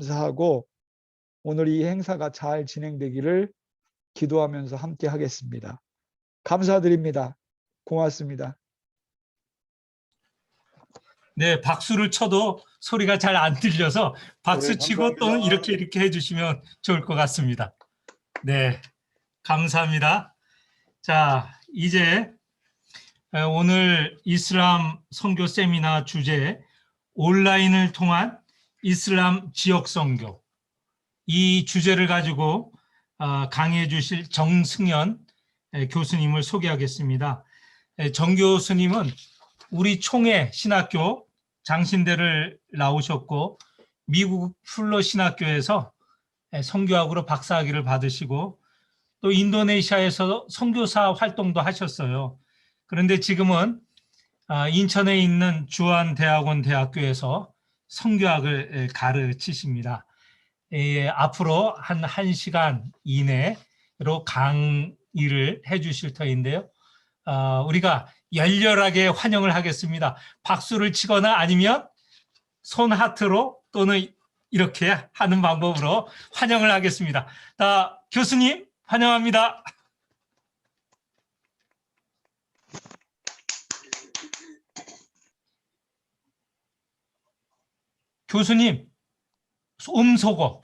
감사하고 오늘 이 행사가 잘 진행되기를 기도하면서 함께 하겠습니다. 감사드립니다. 고맙습니다. 네, 박수를 쳐도 소리가 잘 안 들려서 박수 치고 또는 이렇게 해주시면 좋을 것 같습니다. 네, 감사합니다. 자, 이제 오늘 이슬람 선교 세미나 주제 온라인을 통한 이슬람 지역 선교, 이 주제를 가지고 강의해 주실 정승현 교수님을 소개하겠습니다. 정 교수님은 우리 총회 신학교 장신대를 나오셨고 미국 풀러 신학교에서 선교학으로 박사학위를 받으시고 또 인도네시아에서 선교사 활동도 하셨어요. 그런데 지금은 인천에 있는 주한대학원 대학교에서 선교학을 가르치십니다. 앞으로 한 1시간 이내로 강의를 해주실 터인데요. 우리가 열렬하게 환영을 하겠습니다. 박수를 치거나 아니면 손 하트로 또는 이렇게 하는 방법으로 환영을 하겠습니다. 교수님 환영합니다. 교수님 음소거.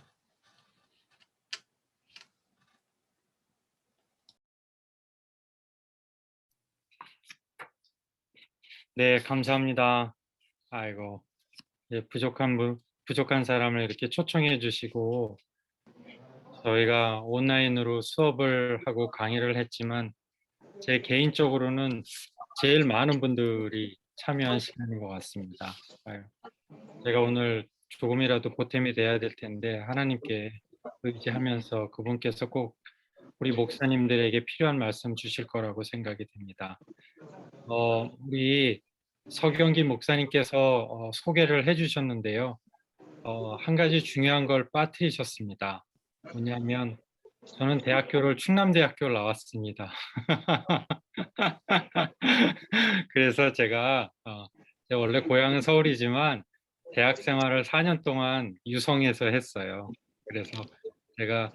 네, 감사합니다. 아이고, 부족한 사람을 이렇게 초청해 주시고 저희가 온라인으로 수업을 하고 강의를 했지만 제 개인적으로는 제일 많은 분들이 참여한 시간인 것 같습니다. 제가 오늘 조금이라도 보탬이 돼야 될 텐데 하나님께 의지하면서 그분께서 꼭 우리 목사님들에게 필요한 말씀 주실 거라고 생각이 됩니다. 우리 서경기 목사님께서 소개를 해주셨는데요. 한 가지 중요한 걸 빠뜨리셨습니다. 뭐냐면 저는 대학교를 충남대학교를 나왔습니다. 그래서 제가 원래 고향은 서울이지만 대학 생활을 4년 동안 유성에서 했어요. 그래서 제가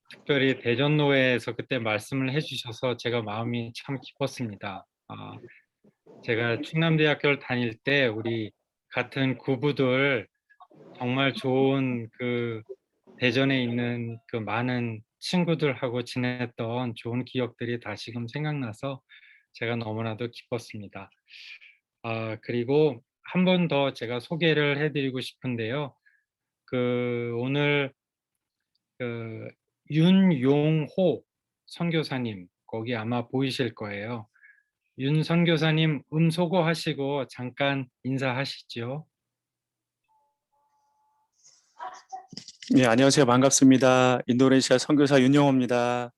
특별히 대전노회에서 그때 말씀을 해주셔서 제가 마음이 참 기뻤습니다. 제가 충남대학교를 다닐 때 우리 같은 구부들 정말 좋은 대전에 있는 많은 친구들하고 지냈던 좋은 기억들이 다시금 생각나서 제가 너무나도 기뻤습니다. 그리고 한 번 더 제가 소개를 해드리고 싶은데요. 오늘 윤용호 선교사님 거기 아마 보이실 거예요. 윤 선교사님 음소거 하시고 잠깐 인사하시죠. 네, 안녕하세요. 반갑습니다. 인도네시아 선교사 윤용호입니다.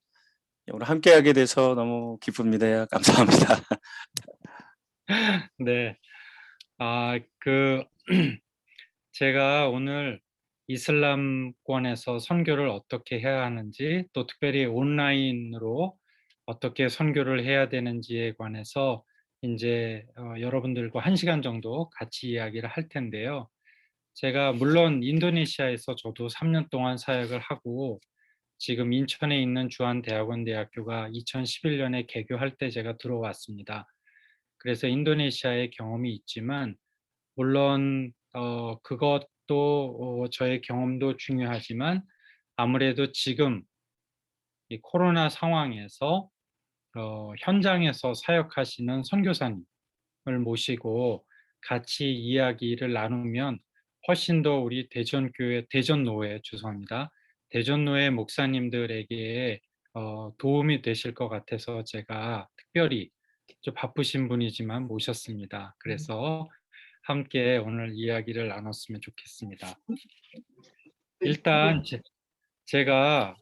오늘 함께하게 돼서 너무 기쁩니다. 감사합니다. 네, 제가 오늘 이슬람권에서 선교를 어떻게 해야 하는지 또 특별히 온라인으로 어떻게 선교를 해야 되는지에 관해서 이제 여러분들과 1시간 정도 같이 이야기를 할 텐데요. 제가 물론 인도네시아에서 저도 3년 동안 사역을 하고 지금 인천에 있는 주한대학원대학교가 2011년에 개교할 때 제가 들어왔습니다. 그래서 인도네시아의 경험이 있지만 물론 그것도 저의 경험도 중요하지만 아무래도 지금 이 코로나 상황에서 현장에서 사역하시는 선교사님을 모시고 같이 이야기를 나누면 훨씬 더 우리 대전노회 죄송합니다. 대전노회 목사님들에게 도움이 되실 것 같아서 제가 특별히 좀 바쁘신 분이지만 모셨습니다. 그래서 함께 오늘 이야기를 나눴으면 좋겠습니다. 일단 제가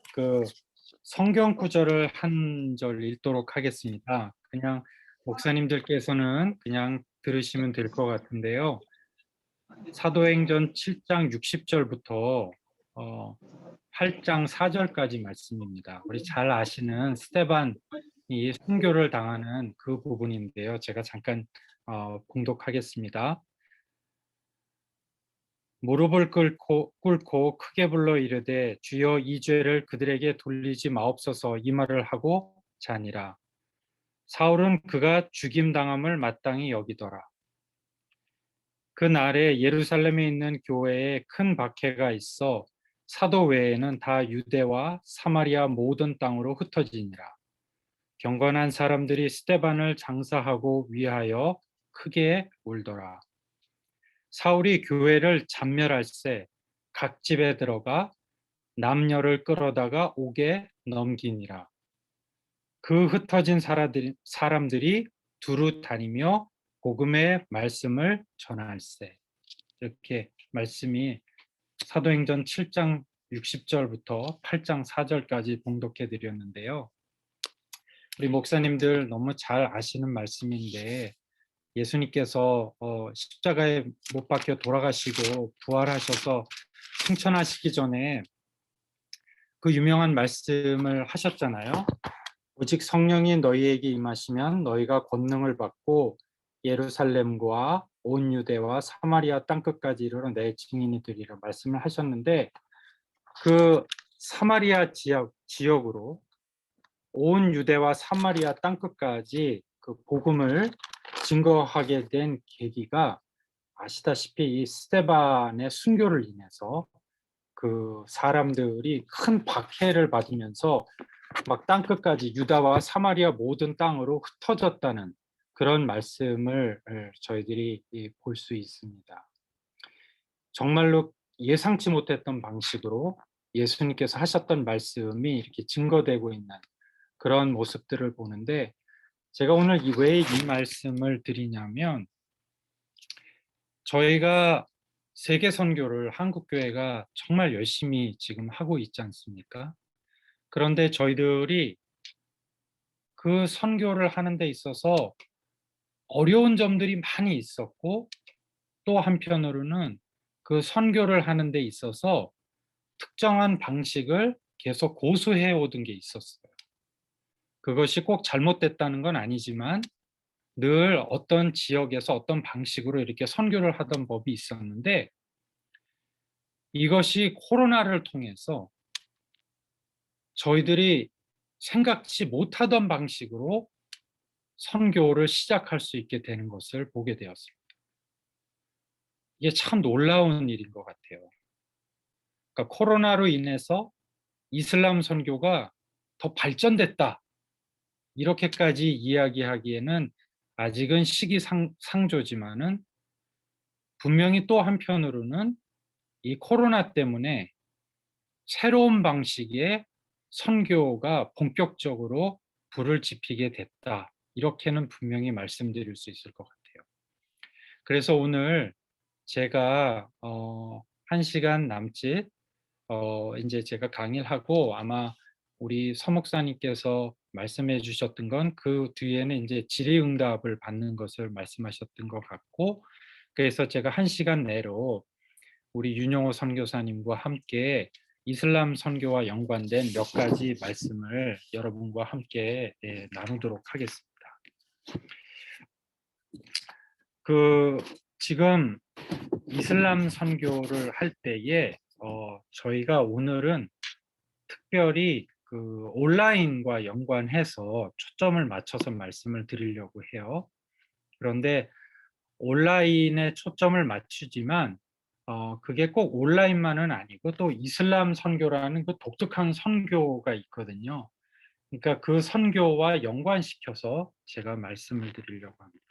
성경 구절을 한 절 읽도록 하겠습니다. 그냥 목사님들께서는 그냥 들으시면 될 것 같은데요. 사도행전 7장 60절부터 8장 4절까지 말씀입니다. 우리 잘 아시는 스데반이 순교를 당하는 그 부분인데요. 제가 잠깐 봉독하겠습니다. 무릎을 꿇고 크게 불러 이르되 주여 이 죄를 그들에게 돌리지 마옵소서 이 말을 하고 자니라. 사울은 그가 죽임당함을 마땅히 여기더라. 그 날에 예루살렘에 있는 교회에 큰 박해가 있어 사도 외에는 다 유대와 사마리아 모든 땅으로 흩어지니라. 경건한 사람들이 스데반을 장사하고 위하여 크게 울더라. 사울이 교회를 잠멸할세 각 집에 들어가 남녀를 끌어다가 옥에 넘기니라. 그 흩어진 사람들이 두루 다니며 복음의 말씀을 전할세. 이렇게 말씀이 사도행전 7장 60절부터 8장 4절까지 봉독해 드렸는데요. 우리 목사님들 너무 잘 아시는 말씀인데 예수님께서 십자가에 못 박혀 돌아가시고 부활하셔서 승천하시기 전에 그 유명한 말씀을 하셨잖아요. 오직 성령이 너희에게 임하시면 너희가 권능을 받고 예루살렘과 온 유대와 사마리아 땅끝까지 이르러 내 증인이 되리라 말씀을 하셨는데 그 사마리아 지역으로 온 유대와 사마리아 땅끝까지 그 복음을 증거하게 된 계기가 아시다시피 이 스데반의 순교를 인해서 그 사람들이 큰 박해를 받으면서 막 땅끝까지 유다와 사마리아 모든 땅으로 흩어졌다는 그런 말씀을 저희들이 볼 수 있습니다. 정말로 예상치 못했던 방식으로 예수님께서 하셨던 말씀이 이렇게 증거되고 있는 그런 모습들을 보는데 제가 오늘 왜 이 말씀을 드리냐면 저희가 세계 선교를 한국교회가 정말 열심히 지금 하고 있지 않습니까? 그런데 저희들이 그 선교를 하는 데 있어서 어려운 점들이 많이 있었고 또 한편으로는 그 선교를 하는 데 있어서 특정한 방식을 계속 고수해 오던 게 있었어요. 그것이 꼭 잘못됐다는 건 아니지만 늘 어떤 지역에서 어떤 방식으로 이렇게 선교를 하던 법이 있었는데 이것이 코로나를 통해서 저희들이 생각지 못하던 방식으로 선교를 시작할 수 있게 되는 것을 보게 되었습니다. 이게 참 놀라운 일인 것 같아요. 그러니까 코로나로 인해서 이슬람 선교가 더 발전됐다. 이렇게까지 이야기하기에는 아직은 시기상조지만은 분명히 또 한편으로는 이 코로나 때문에 새로운 방식의 선교가 본격적으로 불을 지피게 됐다. 이렇게는 분명히 말씀드릴 수 있을 것 같아요. 그래서 오늘 제가 1시간 남짓 이제 제가 강의를 하고 아마 우리 서목사님께서 말씀해 주셨던 건 그 뒤에는 이제 질의응답을 받는 것을 말씀하셨던 것 같고 그래서 제가 1시간 내로 우리 윤영호 선교사님과 함께 이슬람 선교와 연관된 몇 가지 말씀을 여러분과 함께 나누도록 하겠습니다. 지금 이슬람 선교를 할 때에 저희가 오늘은 특별히 그 온라인과 연관해서 초점을 맞춰서 말씀을 드리려고 해요. 그런데 온라인에 초점을 맞추지만 그게 꼭 온라인만은 아니고 또 이슬람 선교라는 그 독특한 선교가 있거든요. 그러니까 그 선교와 연관시켜서 제가 말씀을 드리려고 합니다.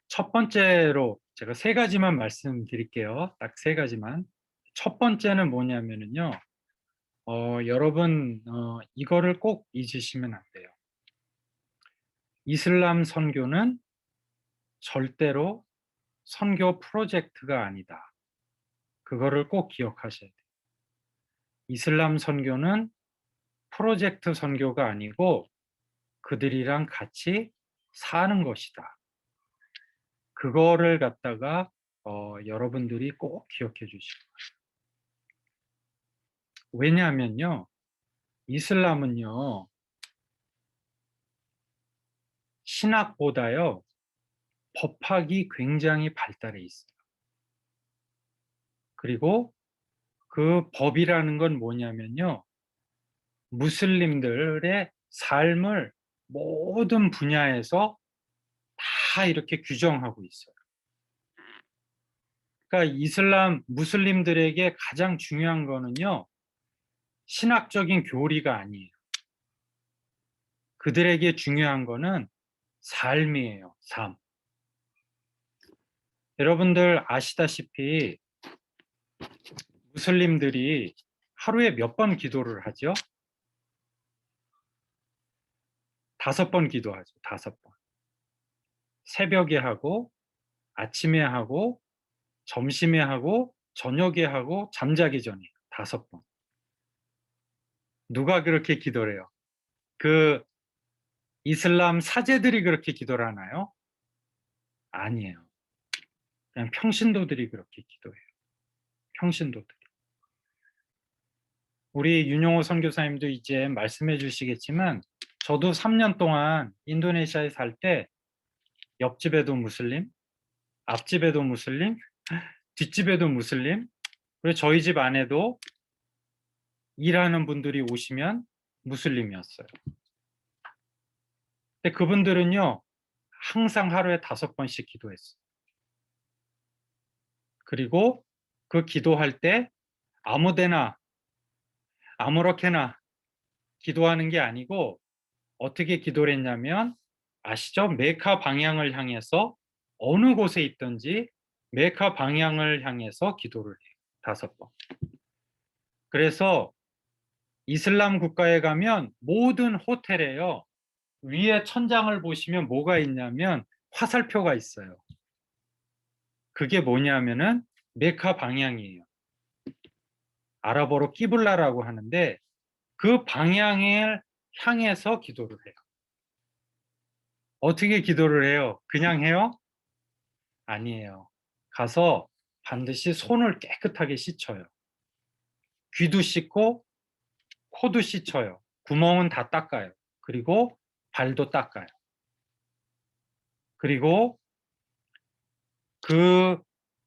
첫 번째로 제가 3가지만 말씀드릴게요. 딱 3가지만. 첫 번째는 뭐냐면은요. 여러분 이거를 꼭 잊으시면 안 돼요. 이슬람 선교는 절대로 선교 프로젝트가 아니다. 그거를 꼭 기억하셔야 돼요. 이슬람 선교는 프로젝트 선교가 아니고 그들이랑 같이 사는 것이다. 그거를 갖다가 여러분들이 꼭 기억해 주시고 왜냐하면요. 이슬람은요. 신학보다요. 법학이 굉장히 발달해 있어요. 그리고 그 법이라는 건 뭐냐면요. 무슬림들의 삶을 모든 분야에서 다 이렇게 규정하고 있어요. 그러니까 이슬람 무슬림들에게 가장 중요한 거는요. 신학적인 교리가 아니에요. 그들에게 중요한 거는 삶이에요. 삶. 여러분들 아시다시피 무슬림들이 하루에 몇 번 기도를 하죠? 5번 기도하죠. 5번. 새벽에 하고, 아침에 하고, 점심에 하고, 저녁에 하고, 잠자기 전에 5번. 누가 그렇게 기도를 해요? 그 이슬람 사제들이 그렇게 기도를 하나요? 아니에요. 그냥 평신도들이 그렇게 기도해요. 평신도들이. 우리 윤용호 선교사님도 이제 말씀해 주시겠지만 저도 3년 동안 인도네시아에 살 때 옆집에도 무슬림, 앞집에도 무슬림, 뒷집에도 무슬림, 그리고 저희 집 안에도 일하는 분들이 오시면 무슬림이었어요. 근데 그분들은요, 항상 하루에 5번씩 기도했어요. 그리고 그 기도할 때 아무데나, 아무렇게나 기도하는 게 아니고 어떻게 기도를 했냐면 아시죠? 메카 방향을 향해서 어느 곳에 있든지 메카 방향을 향해서 기도를 해요. 5번. 그래서 이슬람 국가에 가면 모든 호텔에요. 위에 천장을 보시면 뭐가 있냐면 화살표가 있어요. 그게 뭐냐면은 메카 방향이에요. 아랍어로 끼블라라고 하는데 그 방향을 향해서 기도를 해요. 어떻게 기도를 해요? 그냥 해요? 아니에요. 가서 반드시 손을 깨끗하게 씻어요. 귀도 씻고 코도 씻어요. 구멍은 다 닦아요. 그리고 발도 닦아요. 그리고 그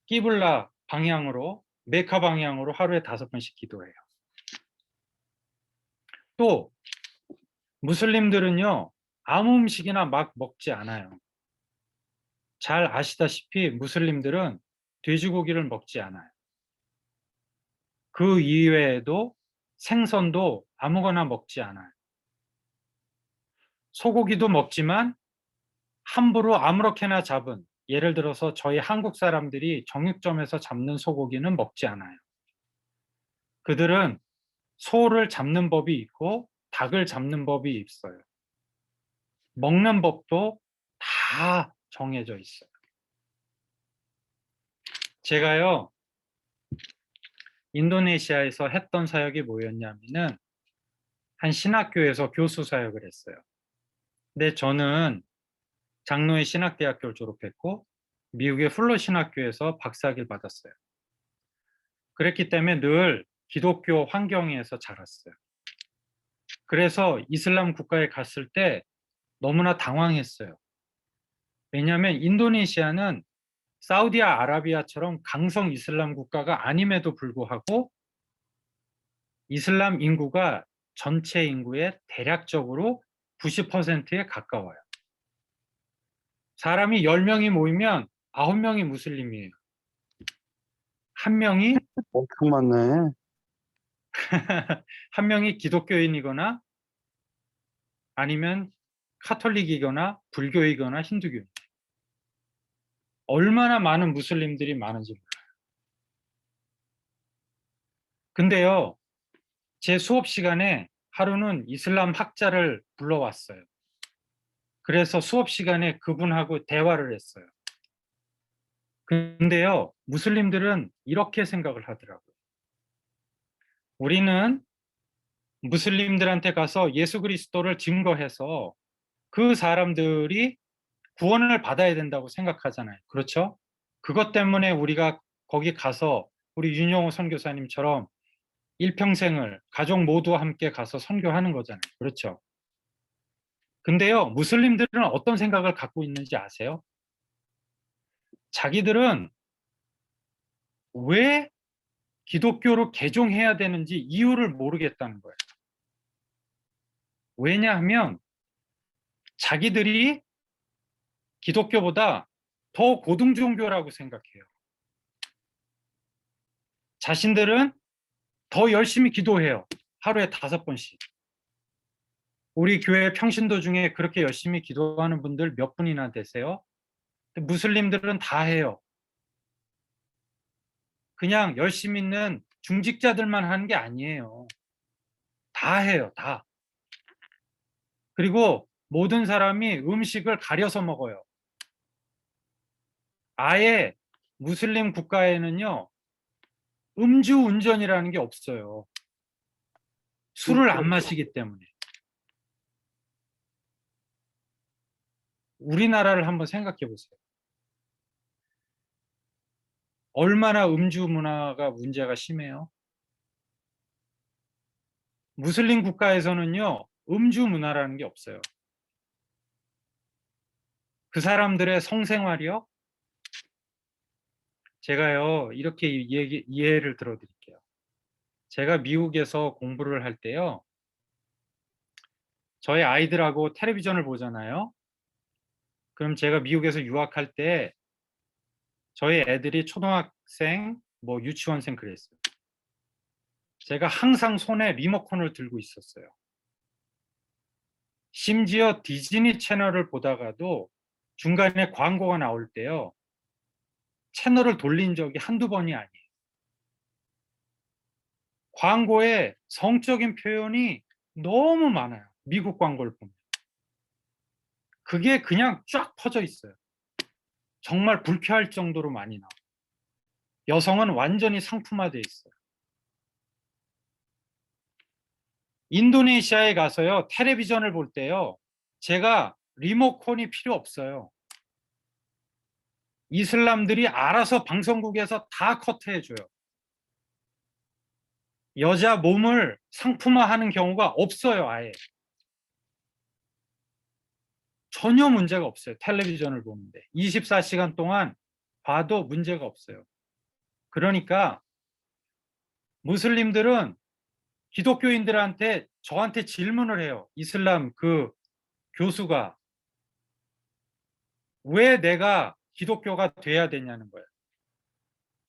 끼블라 방향으로 메카 방향으로 하루에 5번씩 기도해요. 또 무슬림들은요. 아무 음식이나 막 먹지 않아요. 잘 아시다시피 무슬림들은 돼지고기를 먹지 않아요. 그 이외에도 생선도 아무거나 먹지 않아요. 소고기도 먹지만 함부로 아무렇게나 잡은, 예를 들어서 저희 한국 사람들이 정육점에서 잡는 소고기는 먹지 않아요. 그들은 소를 잡는 법이 있고 닭을 잡는 법이 있어요. 먹는 법도 다 정해져 있어요. 제가요, 인도네시아에서 했던 사역이 뭐였냐면은 한 신학교에서 교수 사역을 했어요. 근데 저는 장로의 신학대학교를 졸업했고 미국의 플로 신학교에서 박사학위를 받았어요. 그랬기 때문에 늘 기독교 환경에서 자랐어요. 그래서 이슬람 국가에 갔을 때 너무나 당황했어요. 왜냐하면 인도네시아는 사우디아라비아처럼 강성 이슬람 국가가 아님에도 불구하고 이슬람 인구가 전체 인구의 대략적으로 90%에 가까워요. 사람이 10명이 모이면 9명이 무슬림이에요. 1명이 엄청 많네. 한 명이 기독교인이거나 아니면 카톨릭이거나 불교이거나 힌두교. 얼마나 많은 무슬림들이 많은지 몰라요. 근데요, 제 수업 시간에 하루는 이슬람 학자를 불러왔어요. 그래서 수업 시간에 그분하고 대화를 했어요. 근데요, 무슬림들은 이렇게 생각을 하더라고요. 우리는 무슬림들한테 가서 예수 그리스도를 증거해서 그 사람들이 구원을 받아야 된다고 생각하잖아요. 그렇죠? 그것 때문에 우리가 거기 가서 우리 윤영호 선교사님처럼 일평생을 가족 모두와 함께 가서 선교하는 거잖아요. 그렇죠? 근데요, 무슬림들은 어떤 생각을 갖고 있는지 아세요? 자기들은 왜 기독교로 개종해야 되는지 이유를 모르겠다는 거예요. 왜냐하면 자기들이 기독교보다 더 고등 종교라고 생각해요. 자신들은 더 열심히 기도해요. 하루에 5번씩. 우리 교회 평신도 중에 그렇게 열심히 기도하는 분들 몇 분이나 되세요? 무슬림들은 다 해요. 그냥 열심히 있는 중직자들만 하는 게 아니에요. 다 해요, 다. 그리고 모든 사람이 음식을 가려서 먹어요. 아예 무슬림 국가에는요, 음주운전이라는 게 없어요. 술을 안 마시기 때문에. 우리나라를 한번 생각해 보세요. 얼마나 음주 문화가 문제가 심해요? 무슬림 국가에서는요, 음주 문화라는 게 없어요. 그 사람들의 성생활이요? 제가요, 이렇게 이해를 들어드릴게요. 제가 미국에서 공부를 할 때요, 저희 아이들하고 텔레비전을 보잖아요. 그럼 제가 미국에서 유학할 때 저희 애들이 초등학생, 뭐 유치원생 그랬어요. 제가 항상 손에 리모컨을 들고 있었어요. 심지어 디즈니 채널을 보다가도 중간에 광고가 나올 때요, 채널을 돌린 적이 한두 번이 아니에요. 광고에 성적인 표현이 너무 많아요. 미국 광고를 보면. 그게 그냥 쫙 퍼져 있어요. 정말 불쾌할 정도로 많이 나와요. 여성은 완전히 상품화되어 있어요. 인도네시아에 가서요, 텔레비전을 볼 때요, 제가 리모컨이 필요 없어요. 이슬람들이 알아서 방송국에서 다 커트해줘요. 여자 몸을 상품화하는 경우가 없어요, 아예. 전혀 문제가 없어요. 텔레비전을 보는데 24시간 동안 봐도 문제가 없어요. 그러니까 무슬림들은 기독교인들한테 저한테 질문을 해요. 이슬람 그 교수가 왜 내가 기독교가 돼야 되냐는 거예요.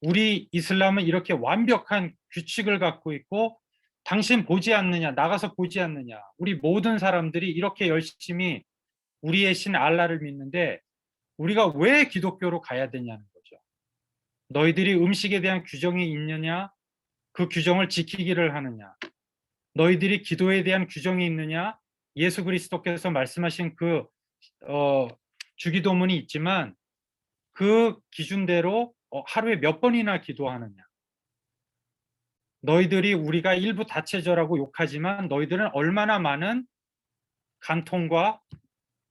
우리 이슬람은 이렇게 완벽한 규칙을 갖고 있고 당신 보지 않느냐, 나가서 보지 않느냐, 우리 모든 사람들이 이렇게 열심히 우리의 신 알라를 믿는데 우리가 왜 기독교로 가야 되냐는 거죠. 너희들이 음식에 대한 규정이 있느냐, 그 규정을 지키기를 하느냐, 너희들이 기도에 대한 규정이 있느냐, 예수 그리스도께서 말씀하신 그 주기도문이 있지만 그 기준대로 하루에 몇 번이나 기도하느냐, 너희들이 우리가 일부 다체절하고 욕하지만 너희들은 얼마나 많은 간통과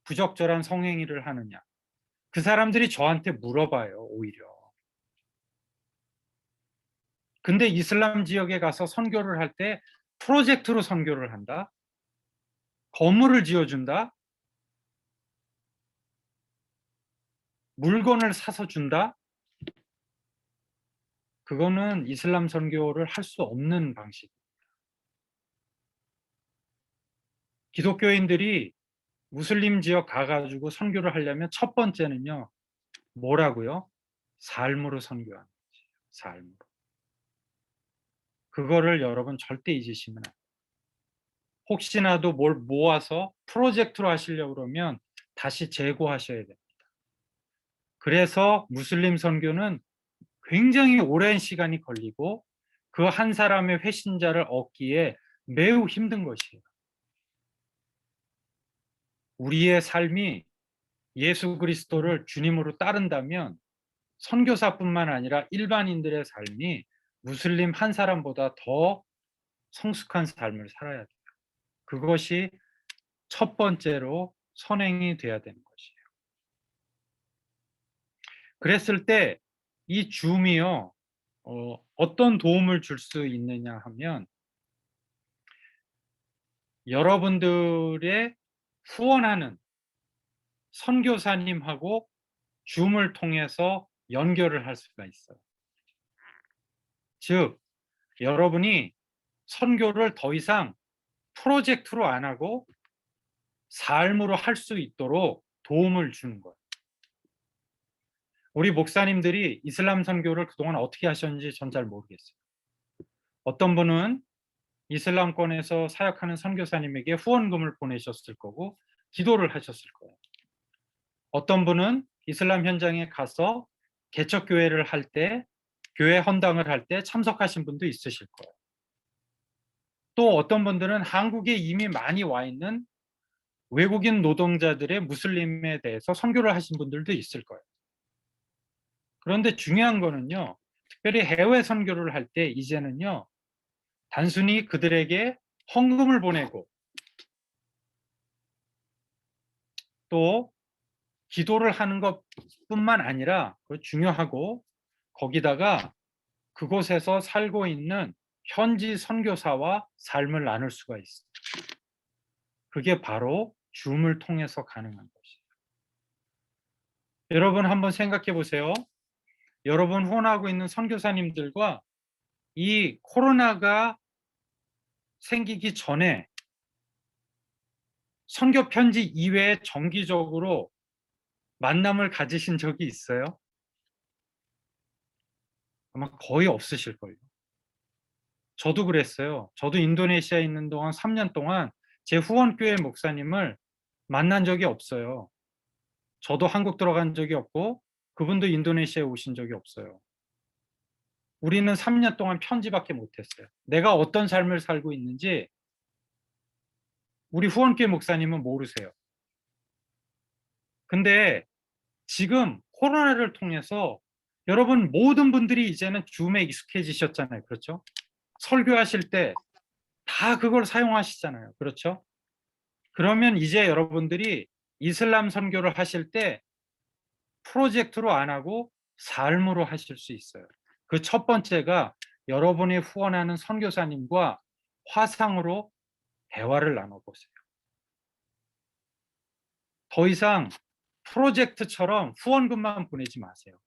부적절한 성행위를 하느냐. 그 사람들이 저한테 물어봐요, 오히려. 근데 이슬람 지역에 가서 선교를 할 때 프로젝트로 선교를 한다? 건물을 지어준다? 물건을 사서 준다? 그거는 이슬람 선교를 할 수 없는 방식. 기독교인들이 무슬림 지역 가가지고 선교를 하려면 첫 번째는요, 뭐라고요? 삶으로 선교하는 거지. 삶으로. 그거를 여러분 절대 잊으시면 안 돼요. 혹시나도 뭘 모아서 프로젝트로 하시려고 그러면 다시 재고하셔야 됩니다. 그래서 무슬림 선교는 굉장히 오랜 시간이 걸리고 그 한 사람의 회신자를 얻기에 매우 힘든 것이에요. 우리의 삶이 예수 그리스도를 주님으로 따른다면 선교사뿐만 아니라 일반인들의 삶이 무슬림 한 사람보다 더 성숙한 삶을 살아야 돼요. 그것이 첫 번째로 선행이 돼야 되는 것이에요. 그랬을 때 이 줌이요, 어떤 도움을 줄 수 있느냐 하면 여러분들의 후원하는 선교사님하고 줌을 통해서 연결을 할 수가 있어요. 즉 여러분이 선교를 더 이상 프로젝트로 안 하고 삶으로 할 수 있도록 도움을 주는 거예요. 우리 목사님들이 이슬람 선교를 그동안 어떻게 하셨는지 전 잘 모르겠어요. 어떤 분은 이슬람권에서 사역하는 선교사님에게 후원금을 보내셨을 거고 기도를 하셨을 거예요. 어떤 분은 이슬람 현장에 가서 개척교회를 할 때, 교회 헌당을 할 때 참석하신 분도 있으실 거예요. 또 어떤 분들은 한국에 이미 많이 와 있는 외국인 노동자들의 무슬림에 대해서 선교를 하신 분들도 있을 거예요. 그런데 중요한 거는요, 특별히 해외 선교를 할 때 이제는요, 단순히 그들에게 헌금을 보내고 또 기도를 하는 것뿐만 아니라 중요하고, 거기다가 그곳에서 살고 있는 현지 선교사와 삶을 나눌 수가 있어요. 그게 바로 줌을 통해서 가능한 것이에요. 여러분 한번 생각해 보세요. 여러분 후원하고 있는 선교사님들과 이 코로나가 생기기 전에 선교 편지 이외에 정기적으로 만남을 가지신 적이 있어요? 아마 거의 없으실 거예요. 저도 그랬어요. 저도 인도네시아에 있는 동안 3년 동안 제 후원교회 목사님을 만난 적이 없어요. 저도 한국 들어간 적이 없고 그분도 인도네시아에 오신 적이 없어요. 우리는 3년 동안 편지밖에 못했어요. 내가 어떤 삶을 살고 있는지 우리 후원교회 목사님은 모르세요. 근데 지금 코로나를 통해서 여러분 모든 분들이 이제는 줌에 익숙해지셨잖아요. 그렇죠? 설교하실 때 다 그걸 사용하시잖아요. 그렇죠? 그러면 이제 여러분들이 이슬람 선교를 하실 때 프로젝트로 안 하고 삶으로 하실 수 있어요. 그 첫 번째가 여러분이 후원하는 선교사님과 화상으로 대화를 나눠보세요. 더 이상 프로젝트처럼 후원금만 보내지 마세요.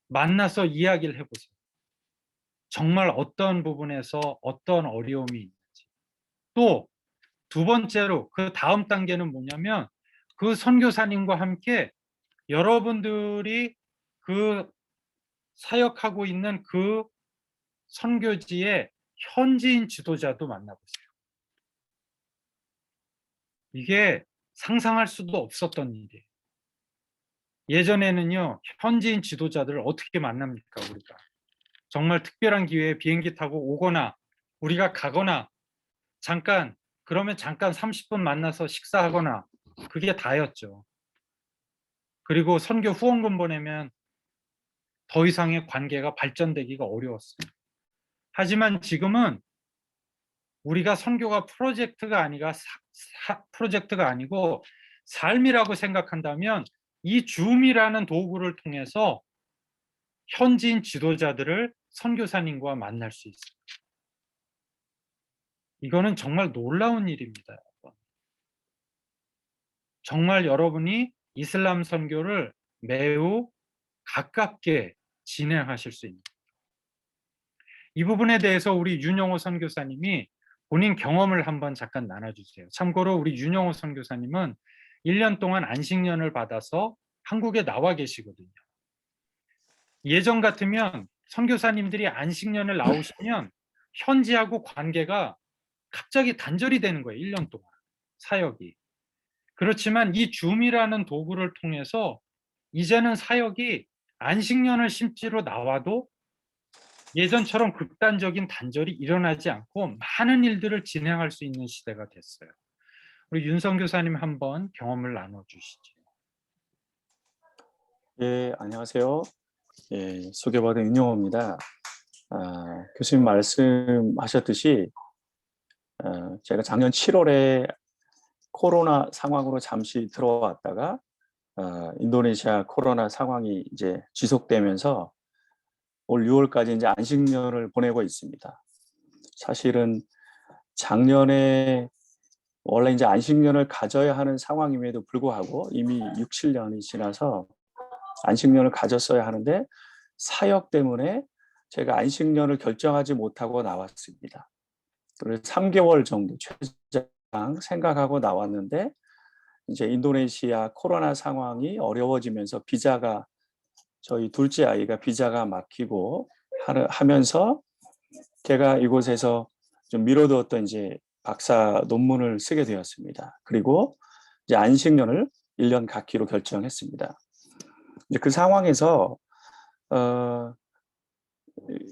만나서 이야기를 해보세요. 정말 어떤 부분에서 어떤 어려움이 있는지. 또 두 번째로 그 다음 단계는 뭐냐면 그 선교사님과 함께 여러분들이 그 사역하고 있는 그 선교지의 현지인 지도자도 만나보세요. 이게 상상할 수도 없었던 일이에요. 예전에는요, 현지인 지도자들을 어떻게 만납니까, 우리가? 정말 특별한 기회에 비행기 타고 오거나 우리가 가거나 그러면 잠깐 30분 만나서 식사하거나 그게 다였죠. 그리고 선교 후원금 보내면 더 이상의 관계가 발전되기가 어려웠어요. 하지만 지금은 우리가 선교가 프로젝트가 아니고 삶이라고 생각한다면 이 줌이라는 도구를 통해서 현지인 지도자들을 선교사님과 만날 수 있어요. 이거는 정말 놀라운 일입니다. 정말 여러분이 이슬람 선교를 매우 가깝게 진행하실 수 있는 이 부분에 대해서 우리 윤영호 선교사님이 본인 경험을 한번 잠깐 나눠주세요. 참고로 우리 윤영호 선교사님은 1년 동안 안식년을 받아서 한국에 나와 계시거든요. 예전 같으면 선교사님들이 안식년을 나오시면 현지하고 관계가 갑자기 단절이 되는 거예요. 1년 동안 사역이. 그렇지만 이 줌이라는 도구를 통해서 이제는 사역이 안식년을 심지로 나와도 예전처럼 극단적인 단절이 일어나지 않고 많은 일들을 진행할 수 있는 시대가 됐어요. 우리 윤성 교사님 한번 경험을 나눠주시죠. 예, 안녕하세요. 예, 소개받은 윤영호입니다. 교수님 말씀하셨듯이 제가 작년 7월에 코로나 상황으로 잠시 들어왔다가 인도네시아 코로나 상황이 이제 지속되면서 올 6월까지 이제 안식년을 보내고 있습니다. 사실은 작년에 원래 이제 안식년을 가져야 하는 상황임에도 불구하고 이미 6, 7년이 지나서 안식년을 가졌어야 하는데 사역 때문에 제가 안식년을 결정하지 못하고 나왔습니다. 그래서 3개월 정도 최장 생각하고 나왔는데 이제 인도네시아 코로나 상황이 어려워지면서 비자가 저희 둘째 아이가 비자가 막히고 하면서 제가 이곳에서 좀 미뤄두었던 이제 박사 논문을 쓰게 되었습니다. 그리고 이제 안식년을 1년 갖기로 결정했습니다. 이제 그 상황에서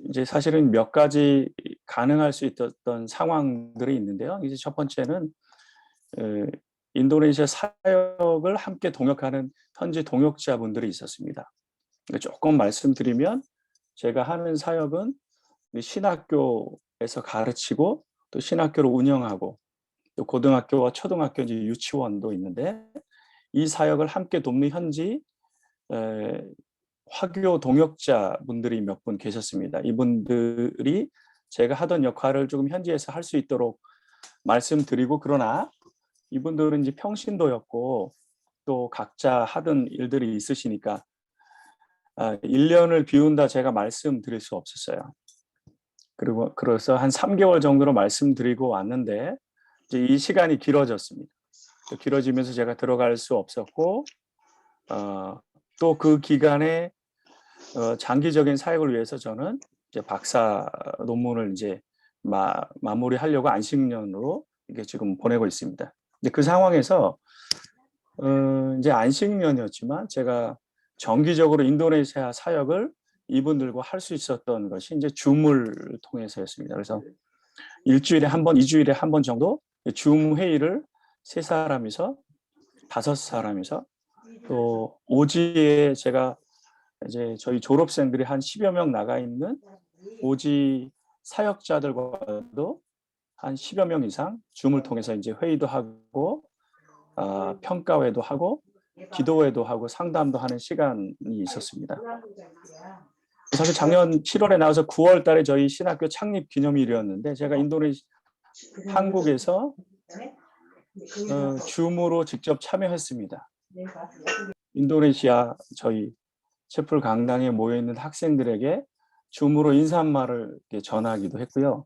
이제 사실은 몇 가지 가능할 수 있었던 상황들이 있는데요. 이제 첫 번째는 인도네시아 사역을 함께 동역하는 현지 동역자분들이 있었습니다. 조금 말씀드리면 제가 하는 사역은 신학교에서 가르치고 또 신학교를 운영하고 또 고등학교와 초등학교 이제 유치원도 있는데 이 사역을 함께 돕는 현지 화교 동역자 분들이 몇 분 계셨습니다. 이분들이 제가 하던 역할을 조금 현지에서 할 수 있도록 말씀드리고, 그러나 이분들은 이제 평신도였고 또 각자 하던 일들이 있으시니까 1년을 비운다 제가 말씀드릴 수 없었어요. 그리고 그래서 한 3개월 정도로 말씀드리고 왔는데 이제 이 시간이 길어졌습니다. 길어지면서 제가 들어갈 수 없었고 또 그 기간에 장기적인 사역을 위해서 저는 이제 박사 논문을 이제 마무리하려고 안식년으로 이게 지금 보내고 있습니다. 이제 그 상황에서 이제 안식년이었지만 제가 정기적으로 인도네시아 사역을 이분들과 할 수 있었던 것이 이제 줌을 통해서였습니다. 그래서 일주일에 한 번, 2주일에 한 번 정도 줌 회의를 3사람이서 5사람이서 또 오지에 제가 이제 저희 졸업생들이 한 10여 명 나가 있는 오지 사역자들과도 한 10여 명 이상 줌을 통해서 이제 회의도 하고 평가회도 하고 기도회도 하고 상담도 하는 시간이 있었습니다. 사실 작년 7월에 나와서 9월 달에 저희 신학교 창립 기념일이었는데 제가 한국에서 줌으로 직접 참여했습니다. 인도네시아 저희 채플 강당에 모여있는 학생들에게 줌으로 인사말을 전하기도 했고요.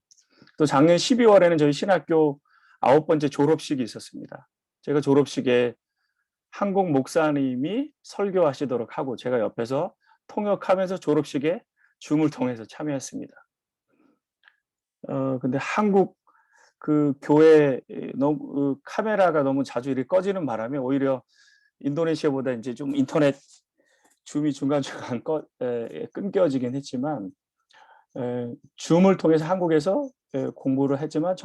또 작년 12월에는 저희 신학교 9번째 졸업식이 있었습니다. 제가 졸업식에 한국 목사님이 설교하시도록 하고 제가 옆에서 통역하면서 졸업식에 줌을 통해서 참여했습니다. 근데 한국 그 교회 너무 카메라가 너무 자주 이렇게 꺼지는 바람에 오히려 인도네시아보다 이제 좀 인터넷 줌이 중간중간 끊겨지긴 했지만 줌을 통해서 한국에서 공부를 했지만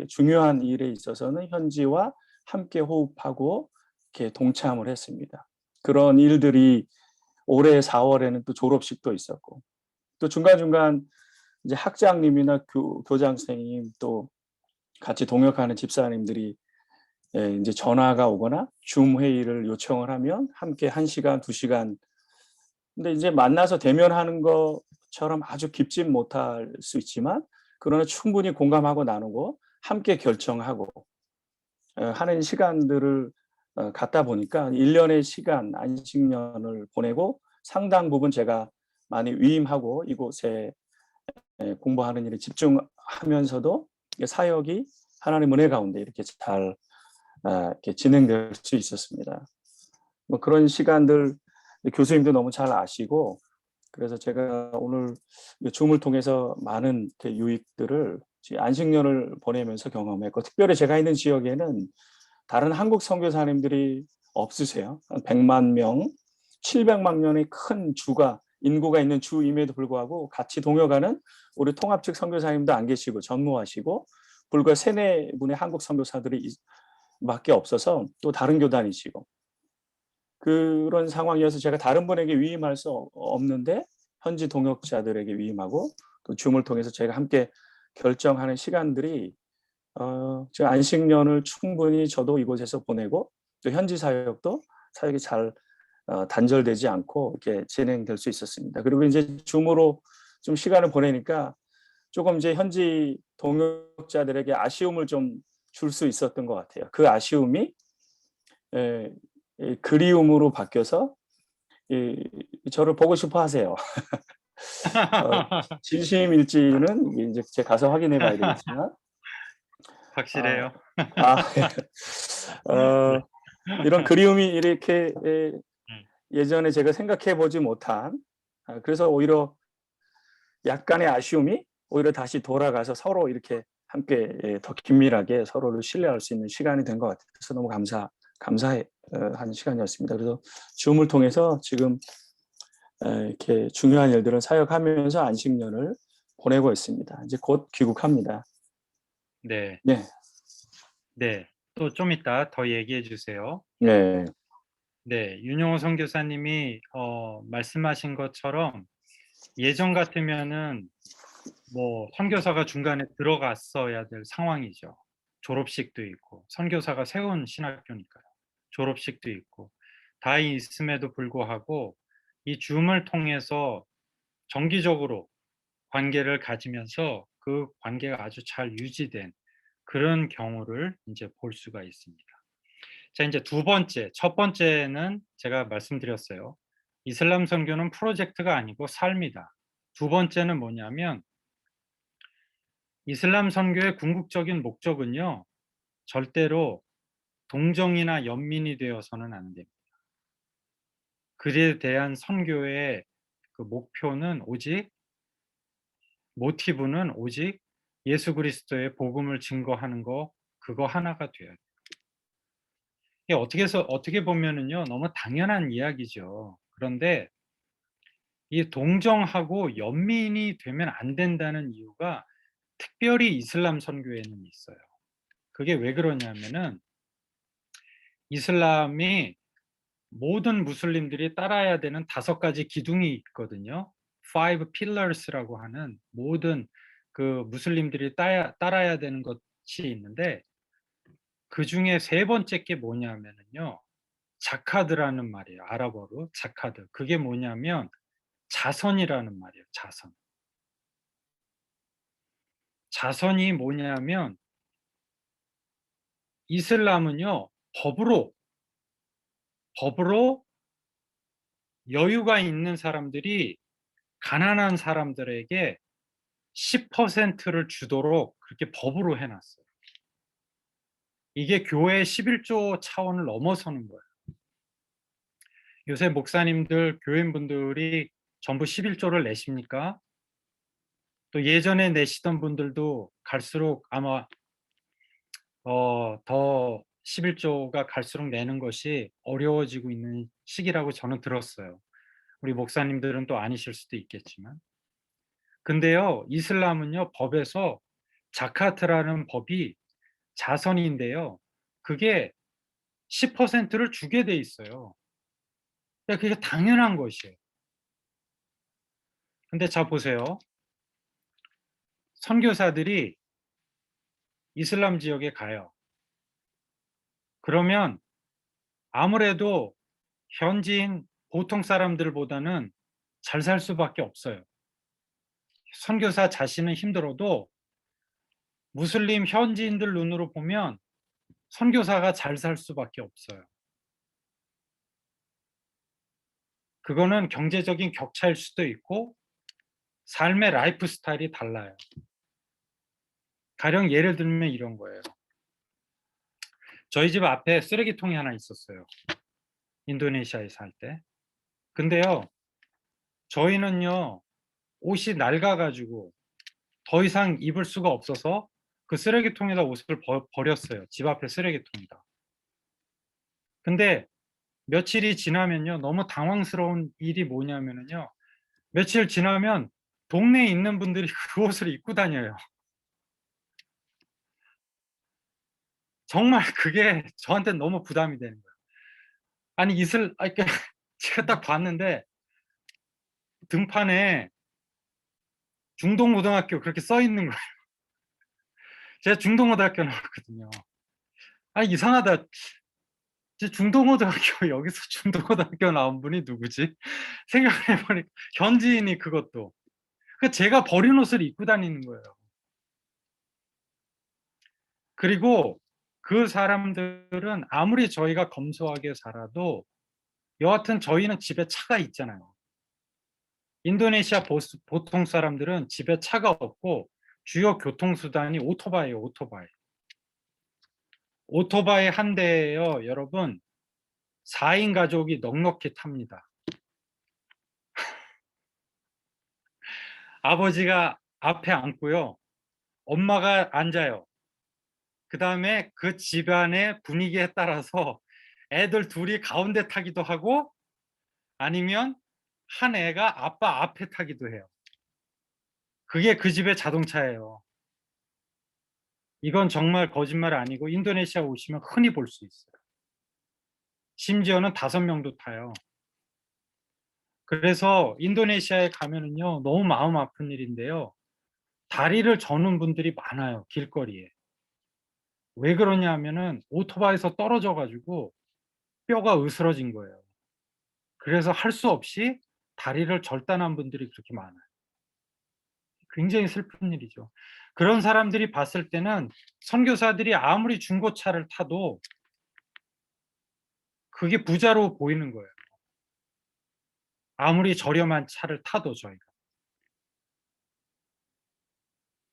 중요한 일에 있어서는 현지와 함께 호흡하고 이렇게 동참을 했습니다. 그런 일들이 올해 4월에는 또 졸업식도 있었고 또 중간중간 이제 학장님이나 교장 선생님 또 같이 동역하는 집사님들이 이제 전화가 오거나 줌 회의를 요청을 하면 함께 1시간, 2시간 근데 이제 만나서 대면하는 것처럼 아주 깊진 못할 수 있지만 그러나 충분히 공감하고 나누고 함께 결정하고 하는 시간들을 갖다 보니까 1년의 시간 안식년을 보내고 상당 부분 제가 많이 위임하고 이곳에 공부하는 일에 집중하면서도 사역이 하나님의 은혜 가운데 이렇게 잘 이렇게 진행될 수 있었습니다. 뭐 그런 시간들 교수님도 너무 잘 아시고 그래서 제가 오늘 줌을 통해서 많은 유익들을 안식년을 보내면서 경험했고 특별히 제가 있는 지역에는 다른 한국 선교사님들이 없으세요. 100만 명, 700만 명의 큰 주가 인구가 있는 주임에도 불구하고 같이 동역하는 우리 통합 측 선교사님도 안 계시고 전무하시고 불과 3-4분의 한국 선교사들이 밖에 없어서 또 다른 교단이시고 그런 상황이어서 제가 다른 분에게 위임할 수 없는데 현지 동역자들에게 위임하고 또 줌을 통해서 제가 함께 결정하는 시간들이 제가 안식년을 충분히 저도 이곳에서 보내고 또 현지 사역이 잘 단절되지 않고 이렇게 진행될 수 있었습니다. 그리고 이제 줌으로 좀 시간을 보내니까 조금 이제 현지 동역자들에게 아쉬움을 좀 줄 수 있었던 것 같아요. 그 아쉬움이 그리움으로 바뀌어서 저를 보고 싶어 하세요. 진심일지는 이게 이제 제가 가서 확인해 봐야 되겠지만 확실해요. 아, 이런 그리움이 이렇게 예전에 제가 생각해 보지 못한 그래서 오히려 약간의 아쉬움이 오히려 다시 돌아가서 서로 이렇게 함께 더 긴밀하게 서로를 신뢰할 수 있는 시간이 된 것 같아서 너무 감사한 시간이었습니다. 그래서 줌을 통해서 지금 이렇게 중요한 일들을 사역하면서 안식년을 보내고 있습니다. 이제 곧 귀국합니다. 네, 네, 네. 또 좀 이따 더 얘기해 주세요. 네, 네, 윤용호 선교사님이 말씀하신 것처럼 예전 같으면은 뭐 선교사가 중간에 들어갔어야 될 상황이죠. 졸업식도 있고 선교사가 세운 신학교니까요. 졸업식도 있고 다 있음에도 불구하고 이 줌을 통해서 정기적으로 관계를 가지면서 그 관계가 아주 잘 유지된 그런 경우를 이제 볼 수가 있습니다. 자, 이제 두 번째, 첫 번째는 제가 말씀드렸어요. 이슬람 선교는 프로젝트가 아니고 삶이다. 두 번째는 뭐냐면 이슬람 선교의 궁극적인 목적은요, 절대로 동정이나 연민이 되어서는 안 됩니다. 그에 대한 선교의 그 목표는 오직, 모티브는 오직 예수 그리스도의 복음을 증거하는 거, 그거 하나가 돼야 돼요. 이게 어떻게 보면은요, 너무 당연한 이야기죠. 그런데 이 동정하고 연민이 되면 안 된다는 이유가 특별히 이슬람 선교에는 있어요. 그게 왜 그러냐면은 이슬람이 모든 무슬림들이 따라야 되는 5가지 기둥이 있거든요. Five pillars라고 하는 모든 그 무슬림들이 따라야 되는 것이 있는데 그중에 세 번째 게 뭐냐면은요. 자카드라는 말이에요. 아랍어로 자카드. 그게 뭐냐면 자선이라는 말이에요. 자선. 자선이 뭐냐면 이슬람은요. 법으로 여유가 있는 사람들이 가난한 사람들에게 10%를 주도록 그렇게 법으로 해놨어요. 이게 교회 11조 차원을 넘어서는 거예요. 요새 목사님들, 교인분들이 전부 11조를 내십니까? 또 예전에 내시던 분들도 갈수록 아마 더 11조가 갈수록 내는 것이 어려워지고 있는 시기라고 저는 들었어요. 우리 목사님들은 또 아니실 수도 있겠지만. 근데요, 이슬람은요, 법에서 자카트라는 법이 자선인데요. 그게 10%를 주게 돼 있어요. 그러니까 그게 당연한 것이에요. 근데 자 보세요. 선교사들이 이슬람 지역에 가요. 그러면 아무래도 현지인 보통 사람들보다는 잘 살 수밖에 없어요. 선교사 자신은 힘들어도 무슬림 현지인들 눈으로 보면 선교사가 잘 살 수밖에 없어요. 그거는 경제적인 격차일 수도 있고 삶의 라이프 스타일이 달라요. 가령 예를 들면 이런 거예요. 저희 집 앞에 쓰레기통이 하나 있었어요. 인도네시아에 살 때. 근데요, 저희는요, 옷이 낡아가지고 더 이상 입을 수가 없어서 그 쓰레기통에다 옷을 버렸어요. 집 앞에 쓰레기통에다. 근데 며칠이 지나면요, 너무 당황스러운 일이 뭐냐면요, 며칠 지나면 동네에 있는 분들이 그 옷을 입고 다녀요. 정말 그게 저한테 너무 부담이 되는 거예요. 아니 그러니까 제가 딱 봤는데 등판에 중동고등학교 그렇게 써 있는 거예요. 제가 중동고등학교 나왔거든요. 아, 이상하다. 제 중동고등학교 여기서 중동고등학교 나온 분이 누구지? 생각을 해보니까 현지인이 그것도. 그 제가 버린 옷을 입고 다니는 거예요. 그리고 그 사람들은 아무리 저희가 검소하게 살아도 여하튼 저희는 집에 차가 있잖아요. 인도네시아 보통 사람들은 집에 차가 없고 주요 교통수단이 오토바이예요, 오토바이. 오토바이 한 대에요, 여러분, 4인 가족이 넉넉히 탑니다. 아버지가 앞에 앉고요, 엄마가 앉아요. 그 다음에 그 집안의 분위기에 따라서 애들 둘이 가운데 타기도 하고 아니면 한 애가 아빠 앞에 타기도 해요. 그게 그 집의 자동차예요. 이건 정말 거짓말 아니고 인도네시아 오시면 흔히 볼 수 있어요. 심지어는 5명도 타요. 그래서 인도네시아에 가면은요, 너무 마음 아픈 일인데요. 다리를 저는 분들이 많아요, 길거리에. 왜 그러냐 하면은 오토바이에서 떨어져 가지고 뼈가 으스러진 거예요. 그래서 할 수 없이 다리를 절단한 분들이 그렇게 많아요. 굉장히 슬픈 일이죠. 그런 사람들이 봤을 때는 선교사들이 아무리 중고차를 타도 그게 부자로 보이는 거예요. 아무리 저렴한 차를 타도 저희가.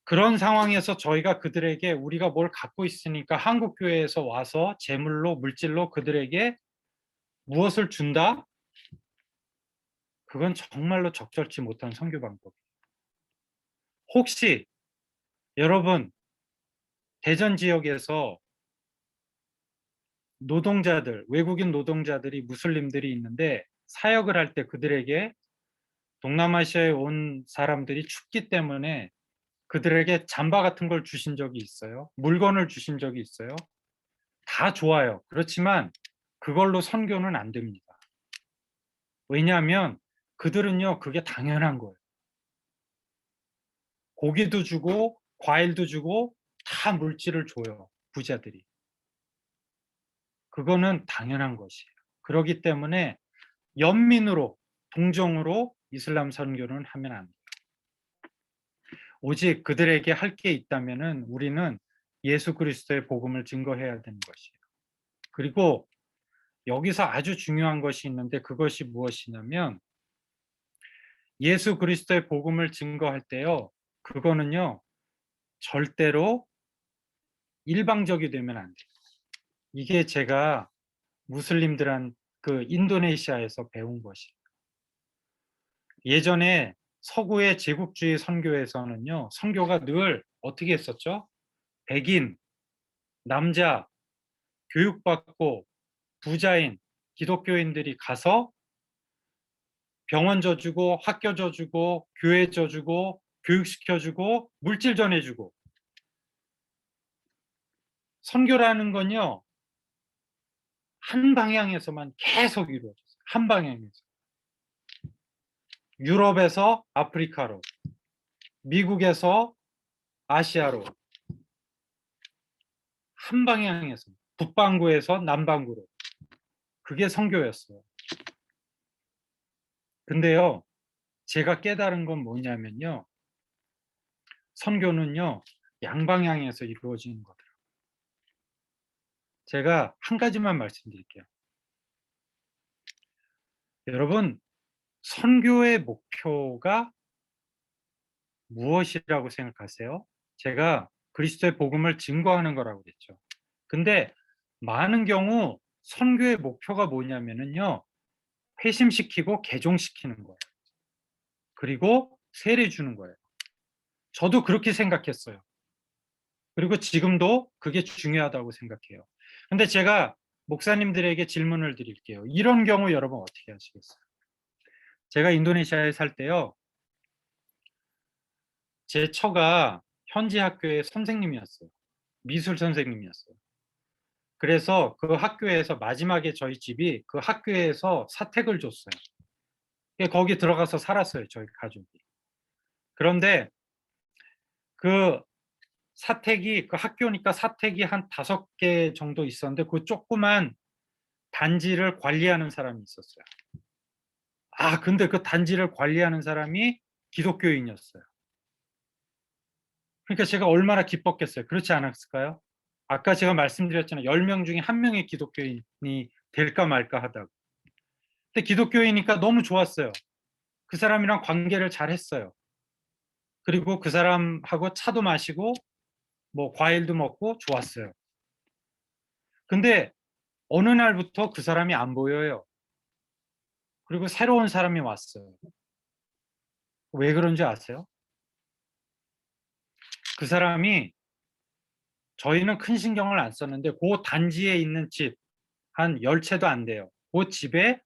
그런 상황에서 저희가 그들에게 우리가 뭘 갖고 있으니까 한국 교회에서 와서 재물로, 물질로 그들에게 무엇을 준다? 그건 정말로 적절치 못한 선교 방법이에요. 혹시 여러분 대전 지역에서 노동자들, 외국인 노동자들이 무슬림들이 있는데 사역을 할 때 그들에게 동남아시아에 온 사람들이 춥기 때문에 그들에게 잠바 같은 걸 주신 적이 있어요? 물건을 주신 적이 있어요? 다 좋아요. 그렇지만 그걸로 선교는 안 됩니다. 왜냐하면 그들은요, 그게 당연한 거예요. 고기도 주고 과일도 주고 다 물질을 줘요, 부자들이. 그거는 당연한 것이에요. 그렇기 때문에 연민으로, 동정으로 이슬람 선교는 하면 안 돼요. 오직 그들에게 할 게 있다면은 우리는 예수 그리스도의 복음을 증거해야 되는 것이에요. 그리고 여기서 아주 중요한 것이 있는데 그것이 무엇이냐면 예수 그리스도의 복음을 증거할 때요. 그거는요. 절대로 일방적이 되면 안 돼요. 이게 제가 무슬림들한 그 인도네시아에서 배운 것이에요. 예전에 서구의 제국주의 선교에서는요. 선교가 늘 어떻게 했었죠? 백인, 남자, 교육받고 부자인 기독교인들이 가서 병원 져주고 학교 져주고 교회 져주고 교육시켜주고 물질 전해주고 선교라는 건요. 한 방향에서만 계속 이루어졌어요. 한 방향에서. 유럽에서 아프리카로, 미국에서 아시아로 한 방향에서 북반구에서 남반구로 그게 선교였어요. 근데요. 제가 깨달은 건 뭐냐면요. 선교는요. 양방향에서 이루어지는 거더라고요. 제가 한 가지만 말씀드릴게요. 여러분, 선교의 목표가 무엇이라고 생각하세요? 제가 그리스도의 복음을 증거하는 거라고 그랬죠. 근데 많은 경우 선교의 목표가 뭐냐면은요. 회심시키고 개종시키는 거예요. 그리고 세례 주는 거예요. 저도 그렇게 생각했어요. 그리고 지금도 그게 중요하다고 생각해요. 근데 제가 목사님들에게 질문을 드릴게요. 이런 경우 여러분 어떻게 하시겠어요? 제가 인도네시아에 살 때요. 제 처가 현지 학교의 선생님이었어요. 미술 선생님이었어요. 그래서 그 학교에서 마지막에 저희 집이 그 학교에서 사택을 줬어요. 거기 들어가서 살았어요. 저희 가족이. 그런데 그 사택이 그 학교니까 사택이 한 5개 정도 있었는데 그 조그만 단지를 관리하는 사람이 있었어요. 근데 그 단지를 관리하는 사람이 기독교인이었어요. 그러니까 제가 얼마나 기뻤겠어요. 그렇지 않았을까요? 아까 제가 말씀드렸잖아요. 10명 중에 1명이 기독교인이 될까 말까 하다고. 근데 기독교이니까 너무 좋았어요. 그 사람이랑 관계를 잘 했어요. 그리고 그 사람하고 차도 마시고 뭐 과일도 먹고 좋았어요. 근데 어느 날부터 그 사람이 안 보여요. 그리고 새로운 사람이 왔어요. 왜 그런지 아세요? 그 사람이, 저희는 큰 신경을 안 썼는데 그 단지에 있는 집 한 10채도 안 돼요. 그 집에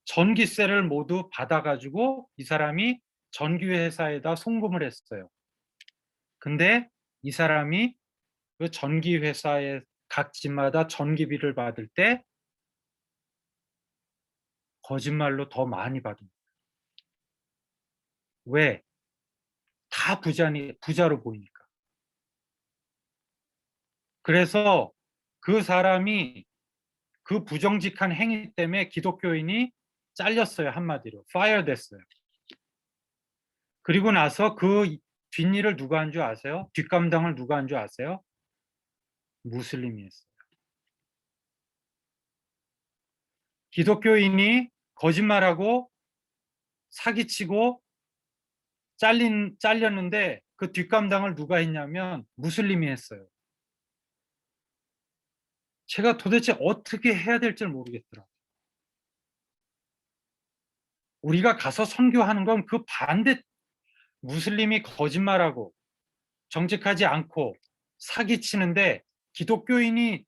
전기세를 모두 받아가지고 이 사람이 전기회사에다 송금을 했어요. 근데 이 사람이 그 전기회사의 각 집마다 전기비를 받을 때 거짓말로 더 많이 받은 거예요. 왜? 다 부자로 보이니까. 그래서 그 사람이 그 부정직한 행위 때문에 기독교인이 잘렸어요. 한마디로 파이어 됐어요. 그리고 나서 그 뒷일을 누가 한 줄 아세요? 뒷감당을 누가 한 줄 아세요? 무슬림이 했어요. 기독교인이 거짓말하고 사기치고 잘렸는데 그 뒷감당을 누가 했냐면 무슬림이 했어요. 제가 도대체 어떻게 해야 될지 모르겠더라고요. 우리가 가서 선교하는 건 그 반대, 무슬림이 거짓말하고 정직하지 않고 사기치는데 기독교인이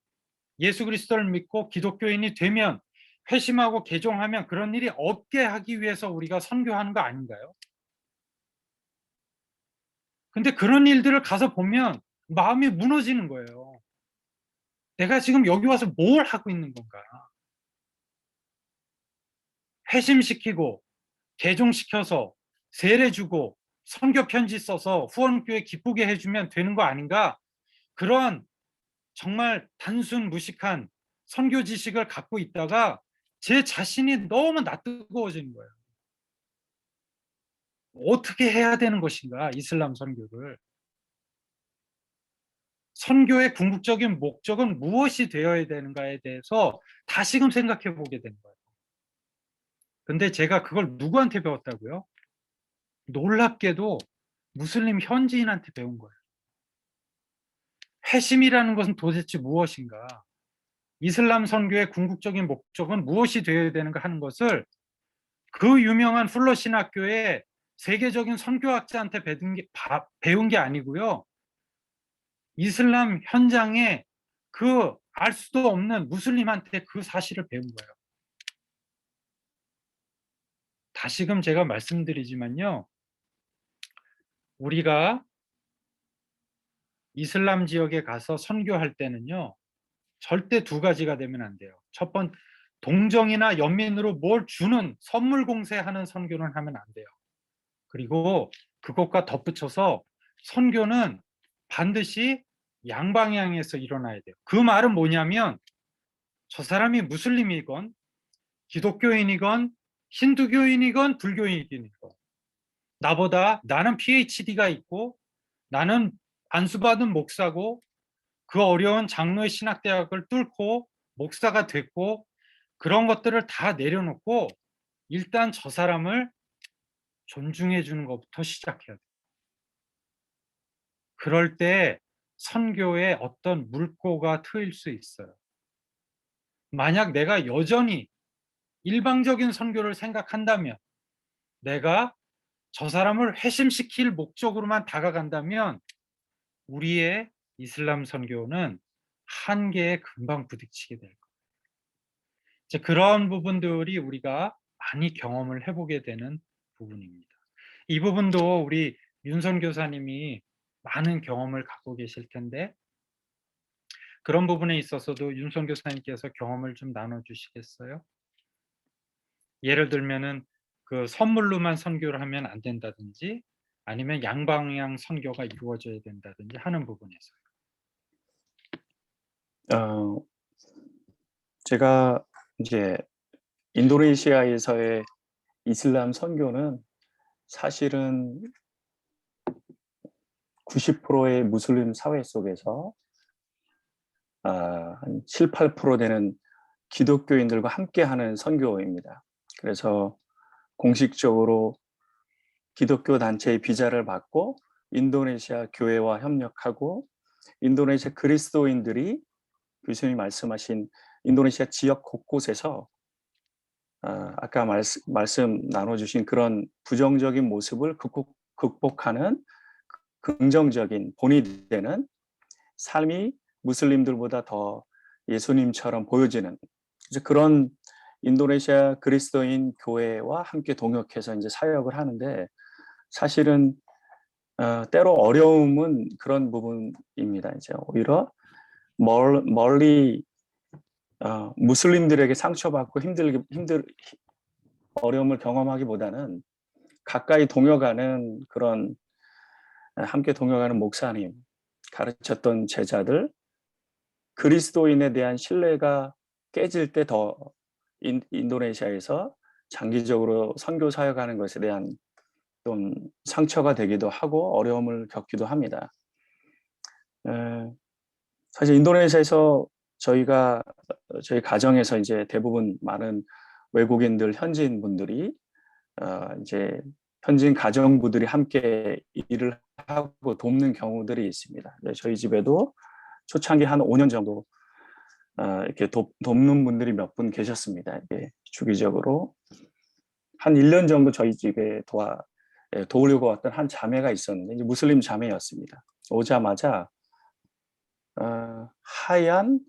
예수 그리스도를 믿고 기독교인이 되면 회심하고 개종하면 그런 일이 없게 하기 위해서 우리가 선교하는 거 아닌가요? 근데 그런 일들을 가서 보면 마음이 무너지는 거예요. 내가 지금 여기 와서 뭘 하고 있는 건가? 회심시키고 개종시켜서 세례 주고 선교 편지 써서 후원교회 기쁘게 해주면 되는 거 아닌가? 그런 정말 단순 무식한 선교 지식을 갖고 있다가 제 자신이 너무 낯뜨거워지는 거예요. 어떻게 해야 되는 것인가, 이슬람 선교를. 선교의 궁극적인 목적은 무엇이 되어야 되는가에 대해서 다시금 생각해 보게 된 거예요. 근데 제가 그걸 누구한테 배웠다고요? 놀랍게도 무슬림 현지인한테 배운 거예요. 회심이라는 것은 도대체 무엇인가? 이슬람 선교의 궁극적인 목적은 무엇이 되어야 되는가 하는 것을 그 유명한 플러신 학교의 세계적인 선교학자한테 배운 게 아니고요. 이슬람 현장에 그 알 수도 없는 무슬림한테 그 사실을 배운 거예요. 다시금 제가 말씀드리지만요. 우리가 이슬람 지역에 가서 선교할 때는요. 절대 두 가지가 되면 안 돼요. 첫 번째, 동정이나 연민으로 뭘 주는 선물 공세하는 선교는 하면 안 돼요. 그리고 그것과 덧붙여서 선교는 반드시 양방향에서 일어나야 돼요. 그 말은 뭐냐면 저 사람이 무슬림이건 기독교인이건 힌두교인이건 불교인이건 나는 PhD가 있고 나는 안수받은 목사고 그 어려운 장로의 신학대학을 뚫고 목사가 됐고 그런 것들을 다 내려놓고 일단 저 사람을 존중해 주는 것부터 시작해야 돼요. 그럴 때 선교에 어떤 물꼬가 트일 수 있어요. 만약 내가 여전히 일방적인 선교를 생각한다면 내가 저 사람을 회심시킬 목적으로만 다가간다면 우리의 이슬람 선교는 한계에 금방 부딪히게 될 거예요. 이제 그런 부분들이 우리가 많이 경험을 해보게 되는 부분입니다. 이 부분도 우리 윤선 교사님이 많은 경험을 갖고 계실 텐데 그런 부분에 있어서도 윤선 교사님께서 경험을 좀 나눠주시겠어요? 예를 들면은 그 선물로만 선교를 하면 안 된다든지 아니면 양방향 선교가 이루어져야 된다든지 하는 부분에서. 제가 이제 인도네시아에서의 이슬람 선교는 사실은 90%의 무슬림 사회 속에서 한 7, 8% 되는 기독교인들과 함께하는 선교입니다. 그래서 공식적으로 기독교 단체의 비자를 받고 인도네시아 교회와 협력하고 인도네시아 그리스도인들이 교수님이 말씀하신 인도네시아 지역 곳곳에서 아까 말씀 나눠주신 그런 부정적인 모습을 극복하는 긍정적인 본이 되는 삶이 무슬림들보다 더 예수님처럼 보여지는 그런 인도네시아 그리스도인 교회와 함께 동역해서 이제 사역을 하는데 사실은 때로 어려움은 그런 부분입니다. 이제 오히려 멀리 무슬림들에게 상처받고 어려움을 경험하기보다는 가까이 동역하는 그런 함께 동역하는 목사님, 가르쳤던 제자들, 그리스도인에 대한 신뢰가 깨질 때 더 인도네시아에서 장기적으로 선교 사역하는 것에 대한 좀 상처가 되기도 하고 어려움을 겪기도 합니다. 사실 인도네시아에서 저희 가정에서 이제 대부분 많은 외국인들, 현지인 분들이 이제 현지인 가정부들이 함께 일을 하고 돕는 경우들이 있습니다. 저희 집에도 초창기 한 5년 정도 이렇게 돕는 분들이 몇 분 계셨습니다. 주기적으로 한 1년 정도 저희 집에 도우려고 왔던 한 자매가 있었는데 이제 무슬림 자매였습니다. 오자마자 하얀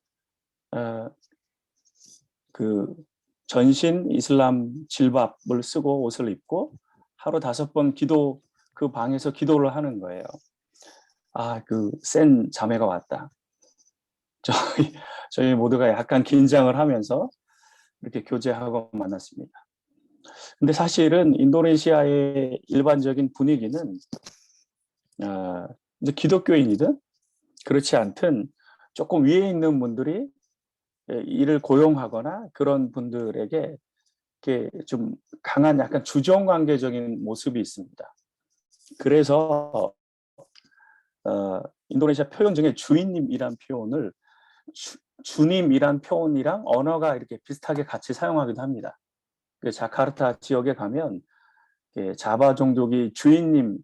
그 전신 이슬람 질밥을 쓰고 옷을 입고 하루 5번 그 방에서 기도를 하는 거예요. 그 센 자매가 왔다. 저희 모두가 약간 긴장을 하면서 이렇게 교제하고 만났습니다. 근데 사실은 인도네시아의 일반적인 분위기는 이제 기독교인이든 그렇지 않든 조금 위에 있는 분들이 이를 고용하거나 그런 분들에게 이렇게 좀 강한 약간 주종관계적인 모습이 있습니다. 그래서 인도네시아 표현 중에 주인님이란 표현을 주님이란 표현이랑 언어가 이렇게 비슷하게 같이 사용하기도 합니다. 자카르타 지역에 가면 자바 종족이 주인님,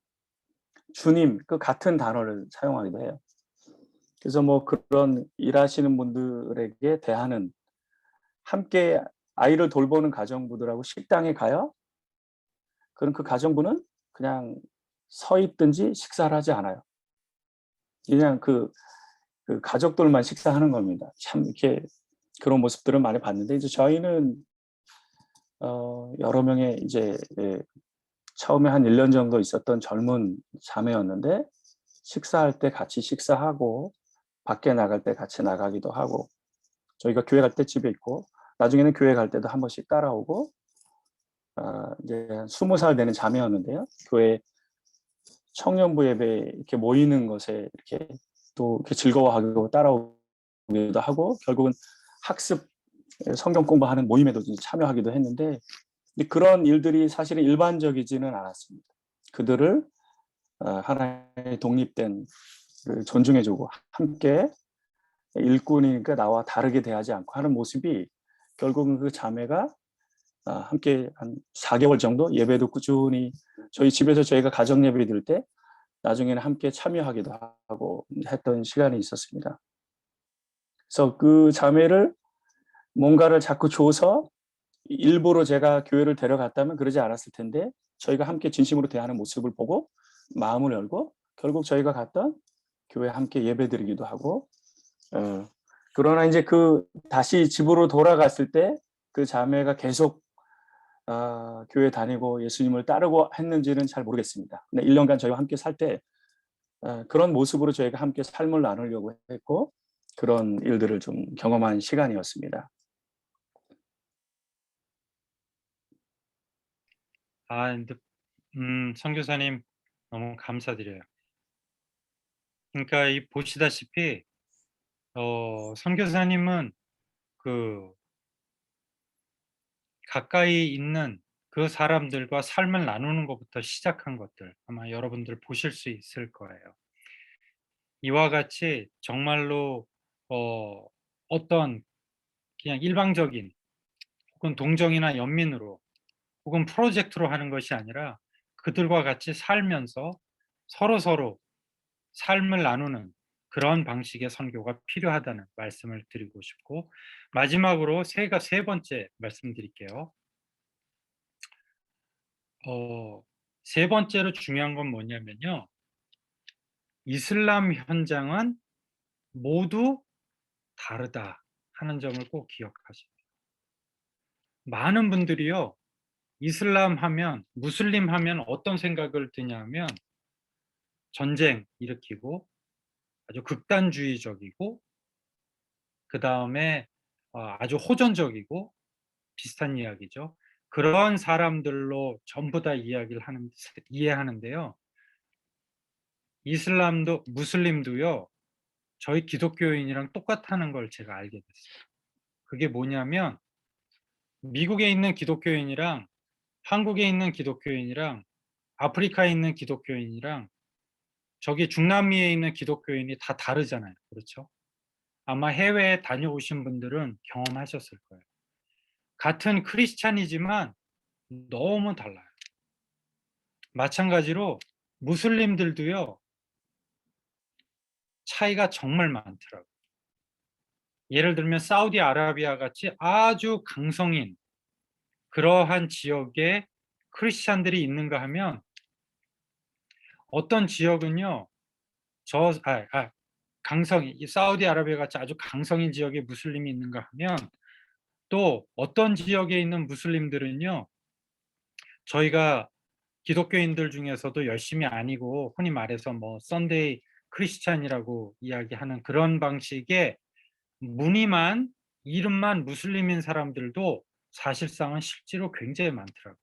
주님 그 같은 단어를 사용하기도 해요. 그래서 뭐 그런 일하시는 분들에게 대하는 함께 아이를 돌보는 가정부들하고 식당에 가요. 그럼 그 가정부는 그냥 서 있든지 식사를 하지 않아요. 그냥 그 가족들만 식사하는 겁니다. 참 이렇게 그런 모습들을 많이 봤는데 이제 저희는 여러 명의 이제 처음에 한 1년 정도 있었던 젊은 자매였는데 식사할 때 같이 식사하고 밖에 나갈 때 같이 나가기도 하고 저희가 교회 갈 때 집에 있고 나중에는 교회 갈 때도 한 번씩 따라오고 이제 20살 되는 자매였는데요. 교회 청년부 예배 이렇게 모이는 것에 이렇게 또 이렇게 즐거워하고 따라오기도 하고 결국은 학습 성경 공부하는 모임에도 참여하기도 했는데 그런 일들이 사실은 일반적이지는 않았습니다. 그들을 하나의 독립된 존중해주고 함께 일꾼이니까 나와 다르게 대하지 않고 하는 모습이 결국은 그 자매가 함께 한 4개월 정도 예배도 꾸준히 저희 집에서 저희가 가정 예배 드릴 때 나중에는 함께 참여하기도 하고 했던 시간이 있었습니다. 그래서 그 자매를 뭔가를 자꾸 줘서 일부러 제가 교회를 데려갔다면 그러지 않았을 텐데 저희가 함께 진심으로 대하는 모습을 보고 마음을 열고 결국 저희가 갔던 교회 함께 예배드리기도 하고 그러나 이제 다시 집으로 돌아갔을 때 그 자매가 계속 교회 다니고 예수님을 따르고 했는지는 잘 모르겠습니다. 근데 1년간 저희와 함께 살 때 그런 모습으로 저희가 함께 삶을 나누려고 했고 그런 일들을 좀 경험한 시간이었습니다. 선교사님 너무 감사드려요. 그러니까 보시다시피 선교사님은 가까이 있는 그 사람들과 삶을 나누는 것부터 시작한 것들 아마 여러분들 보실 수 있을 거예요. 이와 같이 정말로 어떤 그냥 일방적인 혹은 동정이나 연민으로 혹은 프로젝트로 하는 것이 아니라 그들과 같이 살면서 서로 삶을 나누는 그런 방식의 선교가 필요하다는 말씀을 드리고 싶고, 마지막으로 세 번째 말씀드릴게요. 세 번째로 중요한 건 뭐냐면요. 이슬람 현장은 모두 다르다 하는 점을 꼭 기억하십시오. 많은 분들이요, 이슬람 하면, 무슬림 하면 어떤 생각을 드냐면 전쟁 일으키고 아주 극단주의적이고, 그 다음에 아주 호전적이고 비슷한 이야기죠. 그런 사람들로 전부 다 이해하는데요. 이슬람도 무슬림도요, 저희 기독교인이랑 똑같다는 걸 제가 알게 됐어요. 그게 뭐냐면 미국에 있는 기독교인이랑 한국에 있는 기독교인이랑 아프리카에 있는 기독교인이랑 저기 중남미에 있는 기독교인이 다 다르잖아요. 그렇죠? 아마 해외에 다녀오신 분들은 경험하셨을 거예요. 같은 크리스찬이지만 너무 달라요. 마찬가지로 무슬림들도요, 차이가 정말 많더라고요. 예를 들면 사우디아라비아 같이 아주 강성인 그러한 지역에 크리스찬들이 있는가 하면, 어떤 지역은요, 사우디아라비아 같이 아주 강성인 지역에 무슬림이 있는가 하면, 또 어떤 지역에 있는 무슬림들은요, 저희가 기독교인들 중에서도 열심히 아니고 흔히 말해서 뭐 선데이 크리스찬이라고 이야기하는 그런 방식의 무늬만, 이름만 무슬림인 사람들도 사실상은 실제로 굉장히 많더라고요.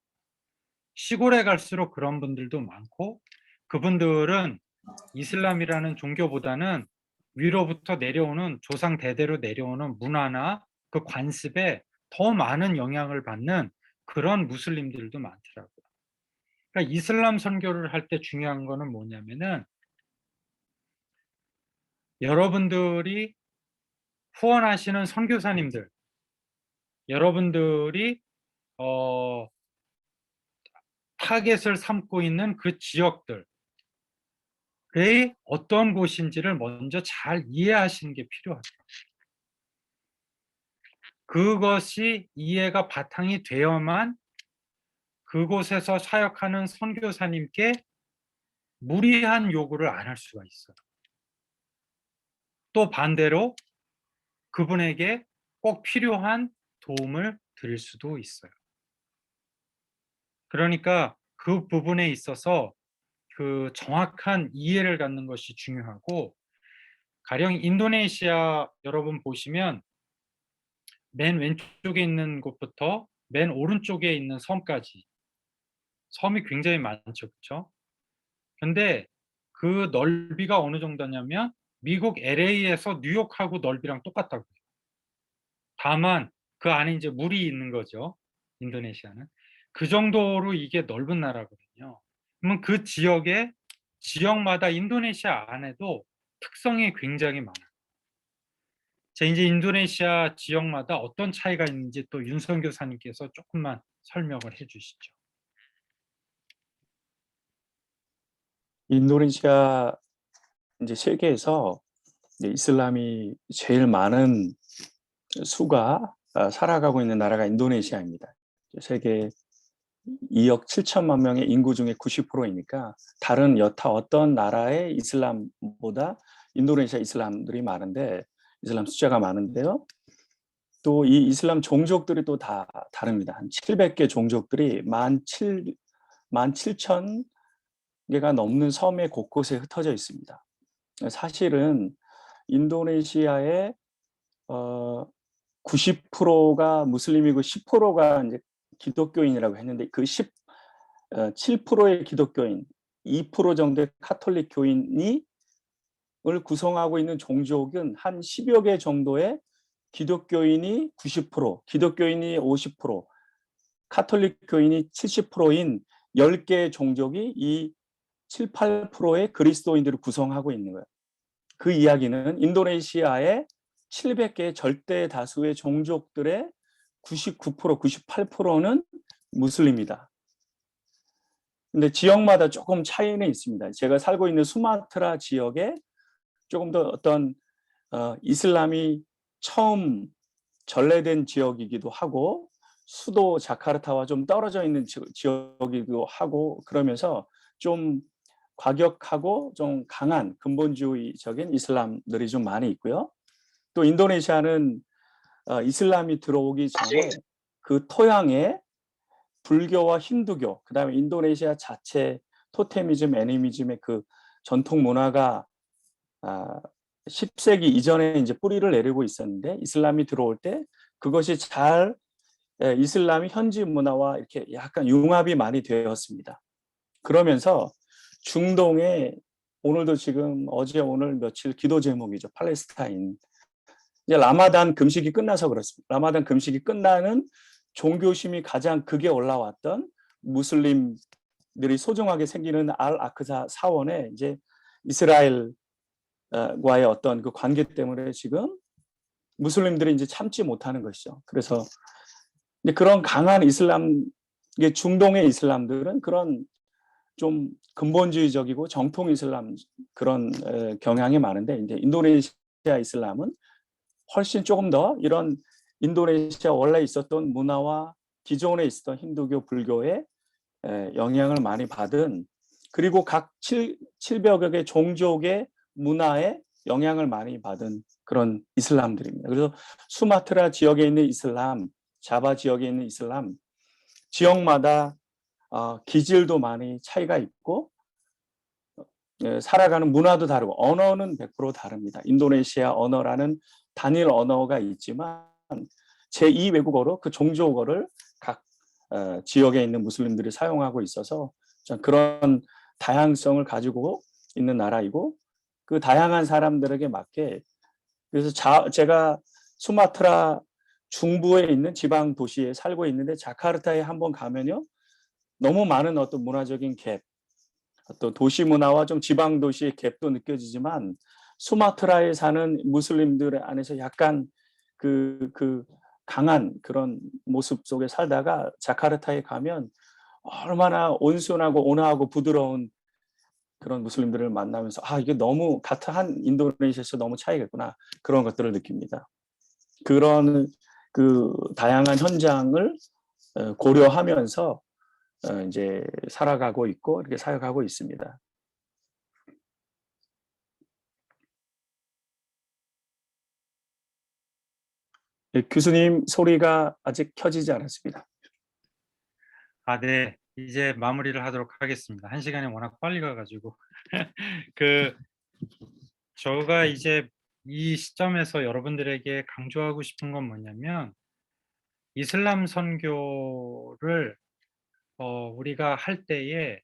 시골에 갈수록 그런 분들도 많고, 그분들은 이슬람이라는 종교보다는 위로부터 내려오는, 조상 대대로 내려오는 문화나 그 관습에 더 많은 영향을 받는 그런 무슬림들도 많더라고요. 그러니까 이슬람 선교를 할 때 중요한 거는 뭐냐면은, 여러분들이 후원하시는 선교사님들, 여러분들이 타겟을 삼고 있는 그 지역들이 어떤 곳인지를 먼저 잘 이해하시는 게 필요하다. 그것이 이해가 바탕이 되어만 그곳에서 사역하는 선교사님께 무리한 요구를 안 할 수가 있어요. 또 반대로 그분에게 꼭 필요한 도움을 드릴 수도 있어요. 그러니까 그 부분에 있어서 그 정확한 이해를 갖는 것이 중요하고, 가령 인도네시아 여러분 보시면 맨 왼쪽에 있는 곳부터 맨 오른쪽에 있는 섬까지 섬이 굉장히 많죠. 그렇죠? 근데 그 넓이가 어느 정도냐면 미국 LA에서 뉴욕하고 넓이랑 똑같다고요. 다만 그 안에 이제 물이 있는 거죠. 인도네시아는. 그 정도로 이게 넓은 나라거든요. 그러면 그 지역마다 인도네시아 안에도 특성이 굉장히 많아요. 자, 이제 인도네시아 지역마다 어떤 차이가 있는지 또 윤선 교사님께서 조금만 설명을 해 주시죠. 인도네시아 이제 세계에서 이제 이슬람이 제일 많은 수가 살아가고 있는 나라가 인도네시아입니다. 세계 2억 7천만 명의 인구 중에 90%이니까 다른 여타 어떤 나라의 이슬람보다 인도네시아 이슬람들이 많은데, 이슬람 숫자가 많은데요. 또 이 이슬람 종족들이 또 다 다릅니다. 한 700개 종족들이 17,000개가 넘는 섬의 곳곳에 흩어져 있습니다. 사실은 인도네시아의 90%가 무슬림이고 10%가 이제 기독교인이라고 했는데, 그 7%의 기독교인, 2% 정도의 카톨릭 교인이 구성하고 있는 종족은 한 10여 개 정도의 기독교인이 90%, 기독교인이 50%, 카톨릭 교인이 70%인 10개의 종족이 이 7, 8%의 그리스도인들을 구성하고 있는 거예요. 그 이야기는 인도네시아의 700개의 절대 다수의 종족들의 99%, 98%는 무슬림이다. 근데 지역마다 조금 차이는 있습니다. 제가 살고 있는 수마트라 지역에 조금 더 어떤 이슬람이 처음 전래된 지역이기도 하고 수도 자카르타와 좀 떨어져 있는 지역이기도 하고 그러면서 좀 과격하고 좀 강한 근본주의적인 이슬람들이 좀 많이 있고요. 또 인도네시아는 이슬람이 들어오기 전에 그 토양에 불교와 힌두교, 그다음에 인도네시아 자체 토테미즘, 애니미즘의 그 전통 문화가 10세기 이전에 이제 뿌리를 내리고 있었는데 이슬람이 들어올 때 그것이 잘 이슬람이 현지 문화와 이렇게 약간 융합이 많이 되었습니다. 그러면서 중동에 오늘도 지금 어제 오늘 며칠 기도 제목이죠. 팔레스타인. 이제 라마단 금식이 끝나서 그렇습니다. 라마단 금식이 끝나는 종교심이 가장 극에 올라왔던 무슬림들이 소중하게 생기는 알 아크사 사원에 이제 이스라엘과의 어떤 그 관계 때문에 지금 무슬림들이 이제 참지 못하는 것이죠. 그래서 이제 그런 강한 이슬람, 중동의 이슬람들은 그런 좀 근본주의적이고 정통 이슬람 그런 경향이 많은데 이제 인도네시아 이슬람은 훨씬 조금 더 이런 인도네시아 원래 있었던 문화와 기존에 있었던 힌두교, 불교의 영향을 많이 받은 그리고 각 700여 개 종족의 문화에 영향을 많이 받은 그런 이슬람들입니다. 그래서 수마트라 지역에 있는 이슬람, 자바 지역에 있는 이슬람, 지역마다 기질도 많이 차이가 있고 살아가는 문화도 다르고 언어는 100% 다릅니다. 인도네시아 언어라는 단일 언어가 있지만 제2 외국어로 그 종족어를 각 지역에 있는 무슬림들이 사용하고 있어서 그런 다양성을 가지고 있는 나라이고 그 다양한 사람들에게 맞게 그래서 제가 수마트라 중부에 있는 지방 도시에 살고 있는데 자카르타에 한번 가면요 너무 많은 어떤 문화적인 갭 또 도시 문화와 좀 지방 도시의 갭도 느껴지지만 수마트라에 사는 무슬림들 안에서 약간 그 강한 그런 모습 속에 살다가 자카르타에 가면 얼마나 온순하고 온화하고 부드러운 그런 무슬림들을 만나면서 이게 너무 같은 한 인도네시아에서 너무 차이가 있구나 그런 것들을 느낍니다. 그런 그 다양한 현장을 고려하면서 이제 살아가고 있고 이렇게 사역하고 있습니다. 교수님 소리가 아직 켜지지 않았습니다. 네. 이제 마무리를 하도록 하겠습니다. 1시간이 워낙 빨리 가가지고 제가 이제 이 시점에서 여러분들에게 강조하고 싶은 건 뭐냐면 이슬람 선교를 우리가 할 때에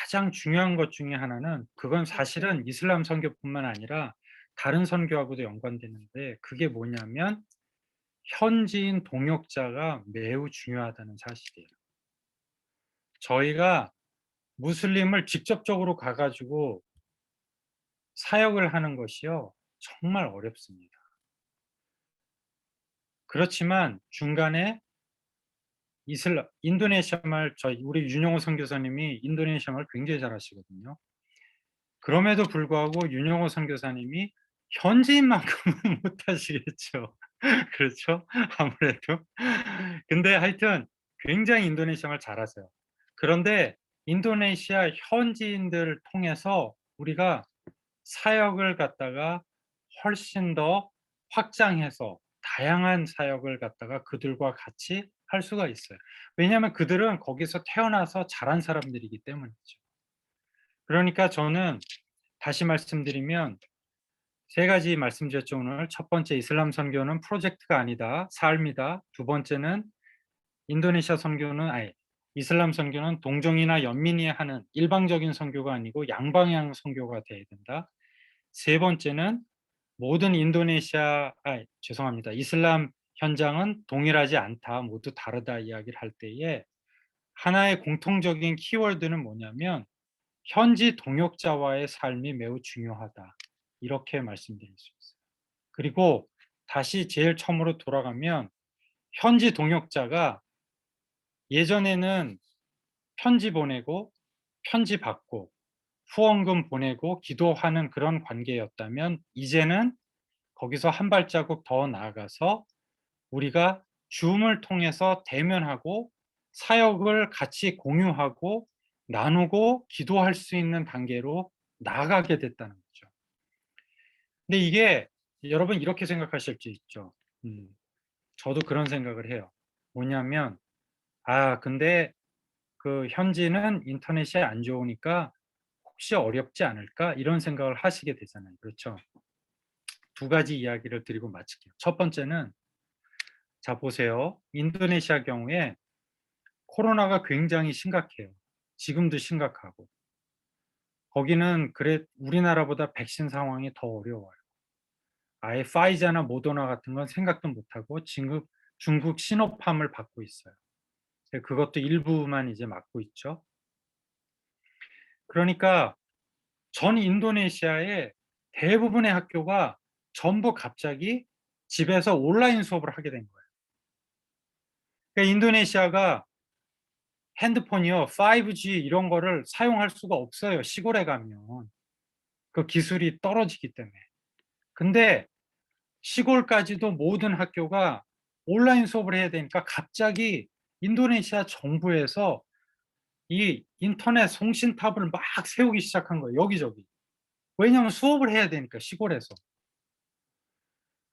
가장 중요한 것 중에 하나는 그건 사실은 이슬람 선교뿐만 아니라 다른 선교하고도 연관되는데 그게 뭐냐면 현지인 동역자가 매우 중요하다는 사실이에요. 저희가 무슬림을 직접적으로 가가지고 사역을 하는 것이요 정말 어렵습니다. 그렇지만 중간에 인도네시아 말 우리 윤영호 선교사님이 인도네시아 말 굉장히 잘하시거든요. 그럼에도 불구하고 윤영호 선교사님이 현지인만큼은 못하시겠죠. 그렇죠? 아무래도. 근데 하여튼 굉장히 인도네시아 말 잘하세요. 그런데 인도네시아 현지인들을 통해서 우리가 사역을 갖다가 훨씬 더 확장해서 다양한 사역을 갖다가 그들과 같이 할 수가 있어요. 왜냐하면 그들은 거기서 태어나서 자란 사람들이기 때문이죠. 그러니까 저는 다시 말씀드리면 3가지 말씀드렸죠. 오늘 첫 번째 이슬람 선교는 프로젝트가 아니다. 삶이다. 두 번째는 인도네시아 선교는 이슬람 선교는 동정이나 연민이 하는 일방적인 선교가 아니고 양방향 선교가 돼야 된다. 세 번째는 모든 이슬람 현장은 동일하지 않다. 모두 다르다 이야기를 할 때에 하나의 공통적인 키워드는 뭐냐면 현지 동역자와의 삶이 매우 중요하다. 이렇게 말씀드릴 수 있어요. 그리고 다시 제일 처음으로 돌아가면 현지 동역자가 예전에는 편지 보내고 편지 받고 후원금 보내고 기도하는 그런 관계였다면 이제는 거기서 한 발자국 더 나아가서 우리가 줌을 통해서 대면하고 사역을 같이 공유하고 나누고 기도할 수 있는 단계로 나아가게 됐다는 거죠. 근데 이게 여러분 이렇게 생각하실 수 있죠. 저도 그런 생각을 해요. 뭐냐면 근데 그 현지는 인터넷이 안 좋으니까 혹시 어렵지 않을까 이런 생각을 하시게 되잖아요. 그렇죠? 두 가지 이야기를 드리고 마칠게요. 첫 번째는 자 보세요. 인도네시아 경우에 코로나가 굉장히 심각해요. 지금도 심각하고. 거기는 우리나라보다 백신 상황이 더 어려워요. 아예 파이자나 모더나 같은 건 생각도 못하고 중국 시노팜을 받고 있어요. 그것도 일부만 이제 맞고 있죠. 그러니까 전 인도네시아의 대부분의 학교가 전부 갑자기 집에서 온라인 수업을 하게 된 거예요. 그러니까 인도네시아가 핸드폰이요, 5G 이런 거를 사용할 수가 없어요. 시골에 가면. 그 기술이 떨어지기 때문에. 근데 시골까지도 모든 학교가 온라인 수업을 해야 되니까 갑자기 인도네시아 정부에서 이 인터넷 송신탑을 막 세우기 시작한 거예요. 여기저기. 왜냐하면 수업을 해야 되니까 시골에서.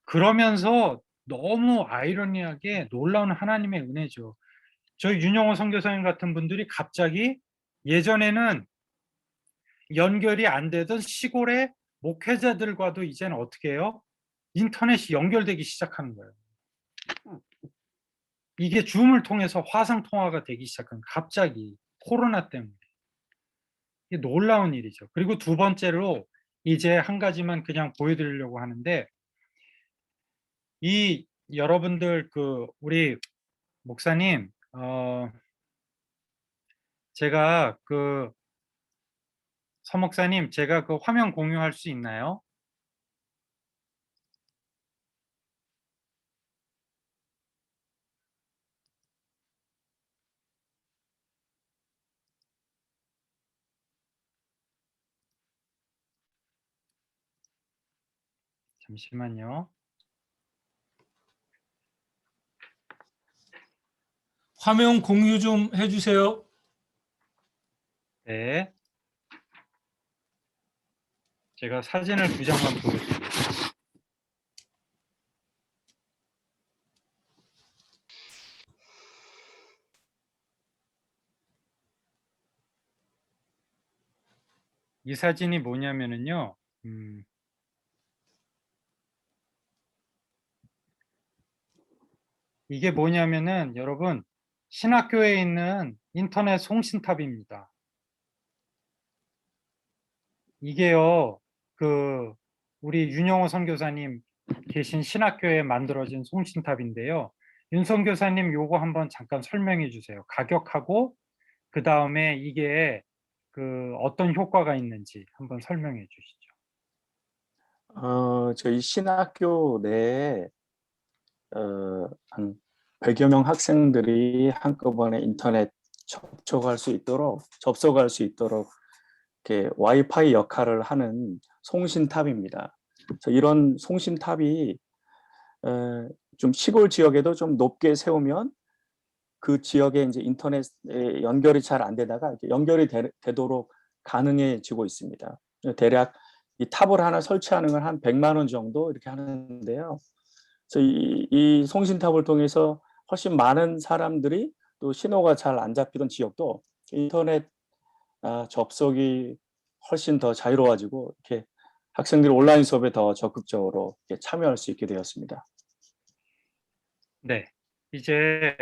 그러면서 너무 아이러니하게 놀라운 하나님의 은혜죠. 저희 윤영호 선교사님 같은 분들이 갑자기 예전에는 연결이 안 되던 시골의 목회자들과도 이제는 어떻게 해요? 인터넷이 연결되기 시작하는 거예요. 이게 줌을 통해서 화상 통화가 되기 시작한 갑자기 코로나 때문에. 이게 놀라운 일이죠. 그리고 두 번째로 이제 한 가지만 그냥 보여드리려고 하는데 이 여러분들 우리 목사님 제가 서 목사님 제가 그 화면 공유할 수 있나요? 잠시만요. 화면 공유 좀 해주세요. 네. 제가 사진을 두 장만 보여드릴게요. 이 사진이 뭐냐면은요. 이게 뭐냐면은 여러분 신학교에 있는 인터넷 송신탑입니다. 이게요. 우리 윤영호 선교사님 계신 신학교에 만들어진 송신탑인데요. 윤 선교사님 요거 한번 잠깐 설명해 주세요. 가격하고 그 다음에 이게 어떤 효과가 있는지 한번 설명해 주시죠. 저희 신학교 내에 한 100여 명 학생들이 한꺼번에 인터넷 접속할 수 있도록 이렇게 와이파이 역할을 하는 송신탑입니다. 그래서 이런 송신탑이 좀 시골 지역에도 좀 높게 세우면 그 지역에 이제 인터넷에 연결이 잘 안 되다가 이렇게 연결이 되도록 가능해지고 있습니다. 대략 이 탑을 하나 설치하는 건 한 100만 원 정도 이렇게 하는데요. 그래서 이 송신탑을 통해서 훨씬 많은 사람들이 또 신호가 잘 안 잡히던 지역도 인터넷 접속이 훨씬 더 자유로워지고 이렇게 학생들이 온라인 수업에 더 적극적으로 참여할 수 있게 되었습니다. 네. 이제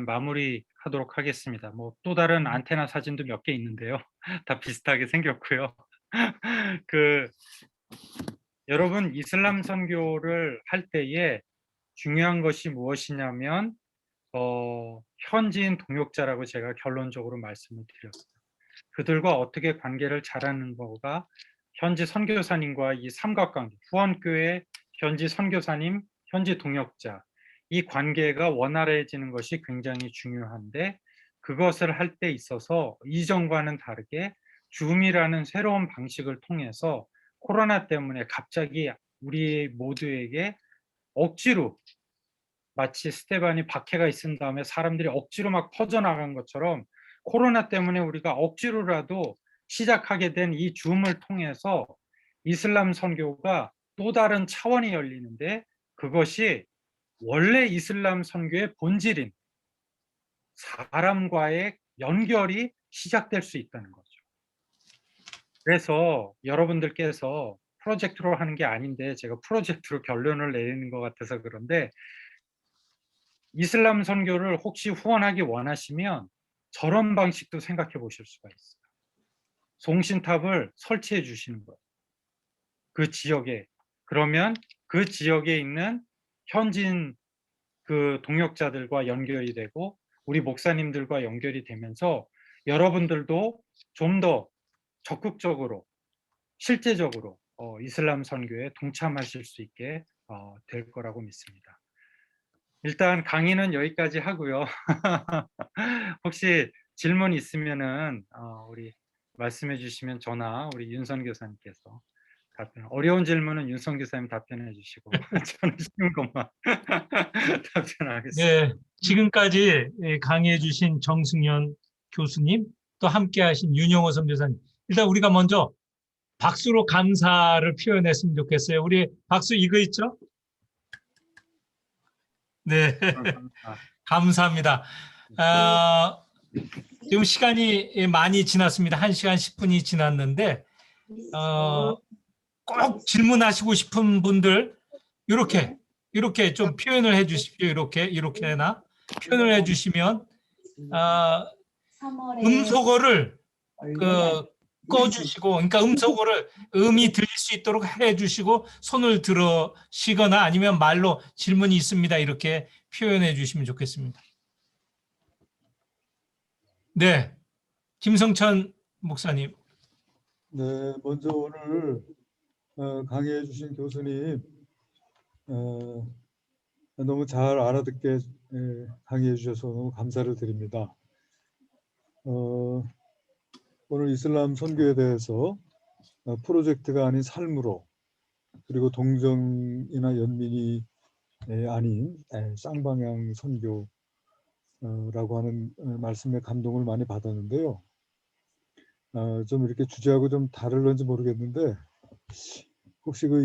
마무리하도록 하겠습니다. 뭐 또 다른 안테나 사진도 몇 개 있는데요. 다 비슷하게 생겼고요. 여러분 이슬람 선교를 할 때에 중요한 것이 무엇이냐면 현지인 동역자라고 제가 결론적으로 말씀을 드렸어요. 그들과 어떻게 관계를 잘하는 거가 현지 선교사님과 이 삼각관계, 후원교회, 현지 선교사님, 현지 동역자 이 관계가 원활해지는 것이 굉장히 중요한데 그것을 할 때 있어서 이전과는 다르게 줌이라는 새로운 방식을 통해서 코로나 때문에 갑자기 우리 모두에게 억지로, 마치 스테반이 박해가 있은 다음에 사람들이 억지로 막 퍼져나간 것처럼 코로나 때문에 우리가 억지로라도 시작하게 된 이 줌을 통해서 이슬람 선교가 또 다른 차원이 열리는데, 그것이 원래 이슬람 선교의 본질인 사람과의 연결이 시작될 수 있다는 거죠. 그래서 여러분들께서 프로젝트로 하는 게 아닌데 제가 프로젝트로 결론을 내리는 것 같아서 그런데, 이슬람 선교를 혹시 후원하기 원하시면 저런 방식도 생각해 보실 수가 있어요. 송신탑을 설치해 주시는 거예요. 그 지역에. 그러면 그 지역에 있는 현지인 그 동역자들과 연결이 되고 우리 목사님들과 연결이 되면서 여러분들도 좀 더 적극적으로, 실제적으로 이슬람 선교에 동참하실 수 있게 될 거라고 믿습니다. 일단 강의는 여기까지 하고요. 혹시 질문 있으면은 우리 말씀해 주시면 저나 우리 윤선 교사님께서 답변. 어려운 질문은 윤선 교사님 답변해 주시고 저는 쉬운 것만 답변하겠습니다. 네, 지금까지 강의해 주신 정승현 교수님, 또 함께 하신 윤영호 선교사님. 일단 우리가 먼저 박수로 감사를 표현했으면 좋겠어요. 우리 박수 이거 있죠? 네, 감사합니다. 지금 시간이 많이 지났습니다. 1시간 10분이 지났는데 꼭 질문하시고 싶은 분들 이렇게 좀 표현을 해 주십시오. 이렇게나 표현을 해 주시면 음소거를 꺼주시고, 그러니까 음소거를 음이 들릴 수 있도록 해 주시고 손을 들으시거나 아니면 말로 질문이 있습니다. 이렇게 표현해 주시면 좋겠습니다. 네, 김성천 목사님. 네, 먼저 오늘 강의해 주신 교수님 너무 잘 알아듣게 강의해 주셔서 너무 감사를 드립니다. 오늘 이슬람 선교에 대해서 프로젝트가 아닌 삶으로, 그리고 동정이나 연민이 아닌 쌍방향 선교라고 하는 말씀에 감동을 많이 받았는데요. 좀 이렇게 주제하고 좀 다를런지 모르겠는데, 혹시 그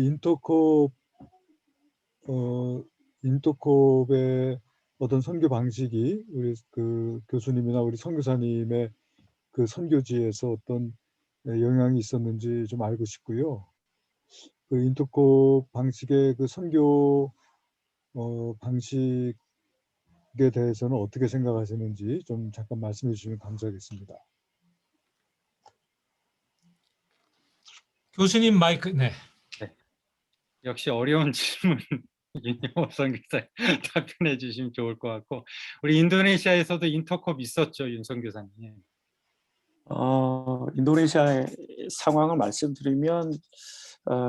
인터콥의 어떤 선교 방식이 우리 그 교수님이나 우리 선교사님의 그 선교지에서 어떤 영향이 있었는지 좀 알고 싶고요. 그 인터콥 방식의 그 선교 방식에 대해서는 어떻게 생각하시는지 좀 잠깐 말씀해 주시면 감사하겠습니다. 교수님 마이크. 네. 역시 어려운 질문 윤영호 선교사님 답변해 주시면 좋을 것 같고, 우리 인도네시아에서도 인터콥 있었죠, 윤선 교사님. 인도네시아의 상황을 말씀드리면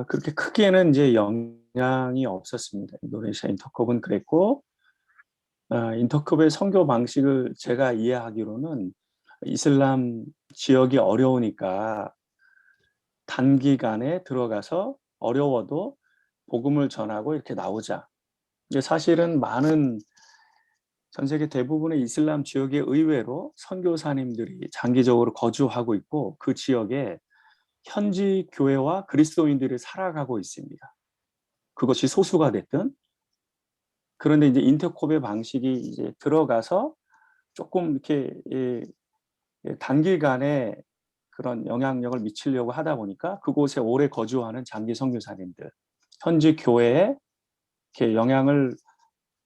그렇게 크게는 이제 영향이 없었습니다. 인도네시아 인터컵은 그랬고, 인터컵의 선교 방식을 제가 이해하기로는 이슬람 지역이 어려우니까 단기간에 들어가서 어려워도 복음을 전하고 이렇게 나오자. 이게 사실은 많은 전 세계 대부분의 이슬람 지역의 의외로 선교사님들이 장기적으로 거주하고 있고 그 지역에 현지 교회와 그리스도인들이 살아가고 있습니다. 그것이 소수가 됐든. 그런데 이제 인터콥의 방식이 이제 들어가서 조금 이렇게 단기간에 그런 영향력을 미치려고 하다 보니까 그곳에 오래 거주하는 장기 선교사님들, 현지 교회에 이렇게 영향을,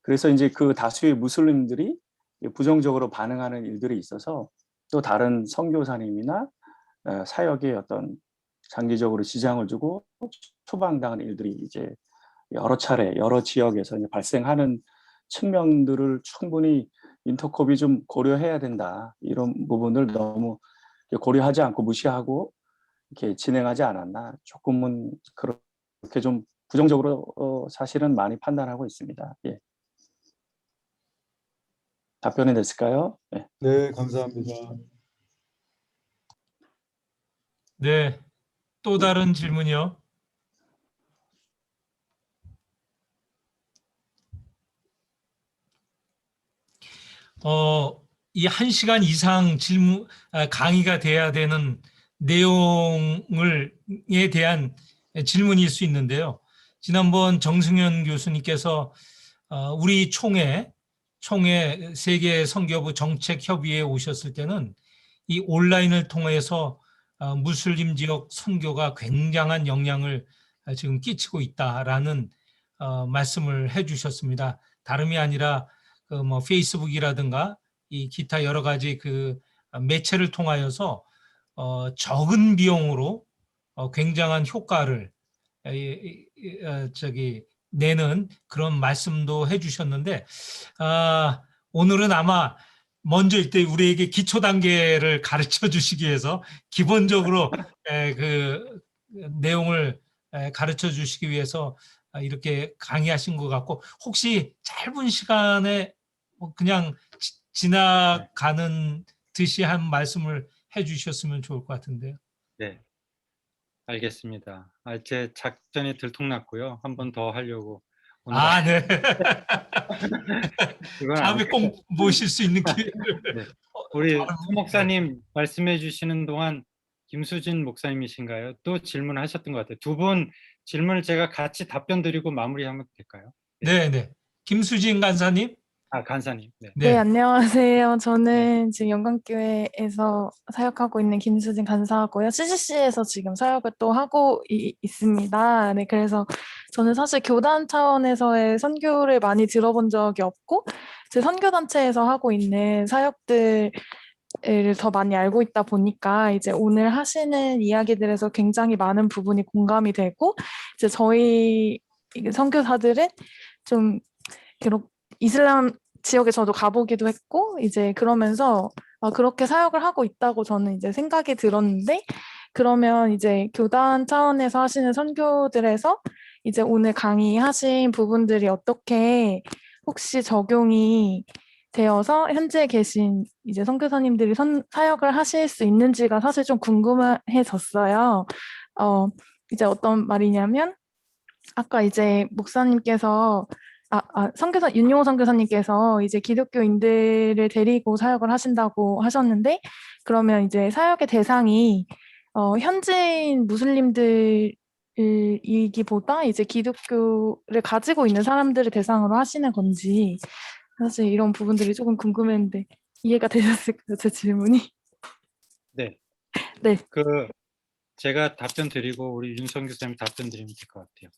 그래서 이제 그 다수의 무슬림들이 부정적으로 반응하는 일들이 있어서 또 다른 선교사님이나 사역에 어떤 장기적으로 지장을 주고 추방당하는 일들이 이제 여러 차례 여러 지역에서 이제 발생하는 측면들을 충분히 인터콥이 좀 고려해야 된다. 이런 부분을 너무 고려하지 않고 무시하고 이렇게 진행하지 않았나. 조금은 그렇게 좀 부정적으로 사실은 많이 판단하고 있습니다. 예. 답변이 됐을까요? 네. 네, 감사합니다. 네. 또 다른 질문이요. 이 1시간 이상 강의가 돼야 되는 내용에 대한 질문일 수 있는데요. 지난번 정승현 교수님께서 우리 총회 세계 선교부 정책협의회에 오셨을 때는 이 온라인을 통해서 무슬림 지역 선교가 굉장한 영향을 지금 끼치고 있다라는 말씀을 해주셨습니다. 다름이 아니라 그 뭐 페이스북이라든가 이 기타 여러 가지 그 매체를 통하여서 적은 비용으로 굉장한 효과를 내는 그런 말씀도 해주셨는데, 오늘은 아마 먼저 일단 우리에게 기초 단계를 가르쳐 주시기 위해서 기본적으로 그 내용을 가르쳐 주시기 위해서 이렇게 강의하신 것 같고, 혹시 짧은 시간에 그냥 지나가는 듯이 한 말씀을 해주셨으면 좋을 것 같은데요. 네, 알겠습니다. 제 작전이 들통났고요. 한 번 더 하려고 오늘 네. 그건 다음에 아니고. 꼭 모실 수 있는 기회를. 네. 우리 다른 수 목사님 말씀해 주시는 동안 김수진 목사님이신가요? 또 질문하셨던 것 같아요. 두 분 질문을 제가 같이 답변 드리고 마무리하면 될까요? 네, 네. 김수진 간사님. 간사님. 네. 네, 네. 안녕하세요. 저는 지금 영광교회에서 사역하고 있는 김수진 간사하고요. CCC에서 지금 사역을 또 하고 있습니다. 네, 그래서 저는 사실 교단 차원에서의 선교를 많이 들어본 적이 없고, 제 선교단체에서 하고 있는 사역들을 더 많이 알고 있다 보니까 이제 오늘 하시는 이야기들에서 굉장히 많은 부분이 공감이 되고, 이제 저희 선교사들은 좀 이슬람 지역에 저도 가보기도 했고, 이제 그러면서 그렇게 사역을 하고 있다고 저는 이제 생각이 들었는데, 그러면 이제 교단 차원에서 하시는 선교들에서 이제 오늘 강의하신 부분들이 어떻게 혹시 적용이 되어서 현재 계신 이제 선교사님들이 사역을 하실 수 있는지가 사실 좀 궁금해졌어요. 이제 어떤 말이냐면, 아까 이제 목사님께서 윤용호 선교사님께서 이제 기독교인들을 데리고 사역을 하신다고 하셨는데, 그러면 이제 사역의 대상이 현지인 무슬림들이기보다 이제 기독교를 가지고 있는 사람들을 대상으로 하시는 건지, 사실 이런 부분들이 조금 궁금했는데 이해가 되셨을까요, 제 질문이? 네. 네. 제가 답변 드리고 우리 윤성 교수님 답변 드리면 될 것 같아요.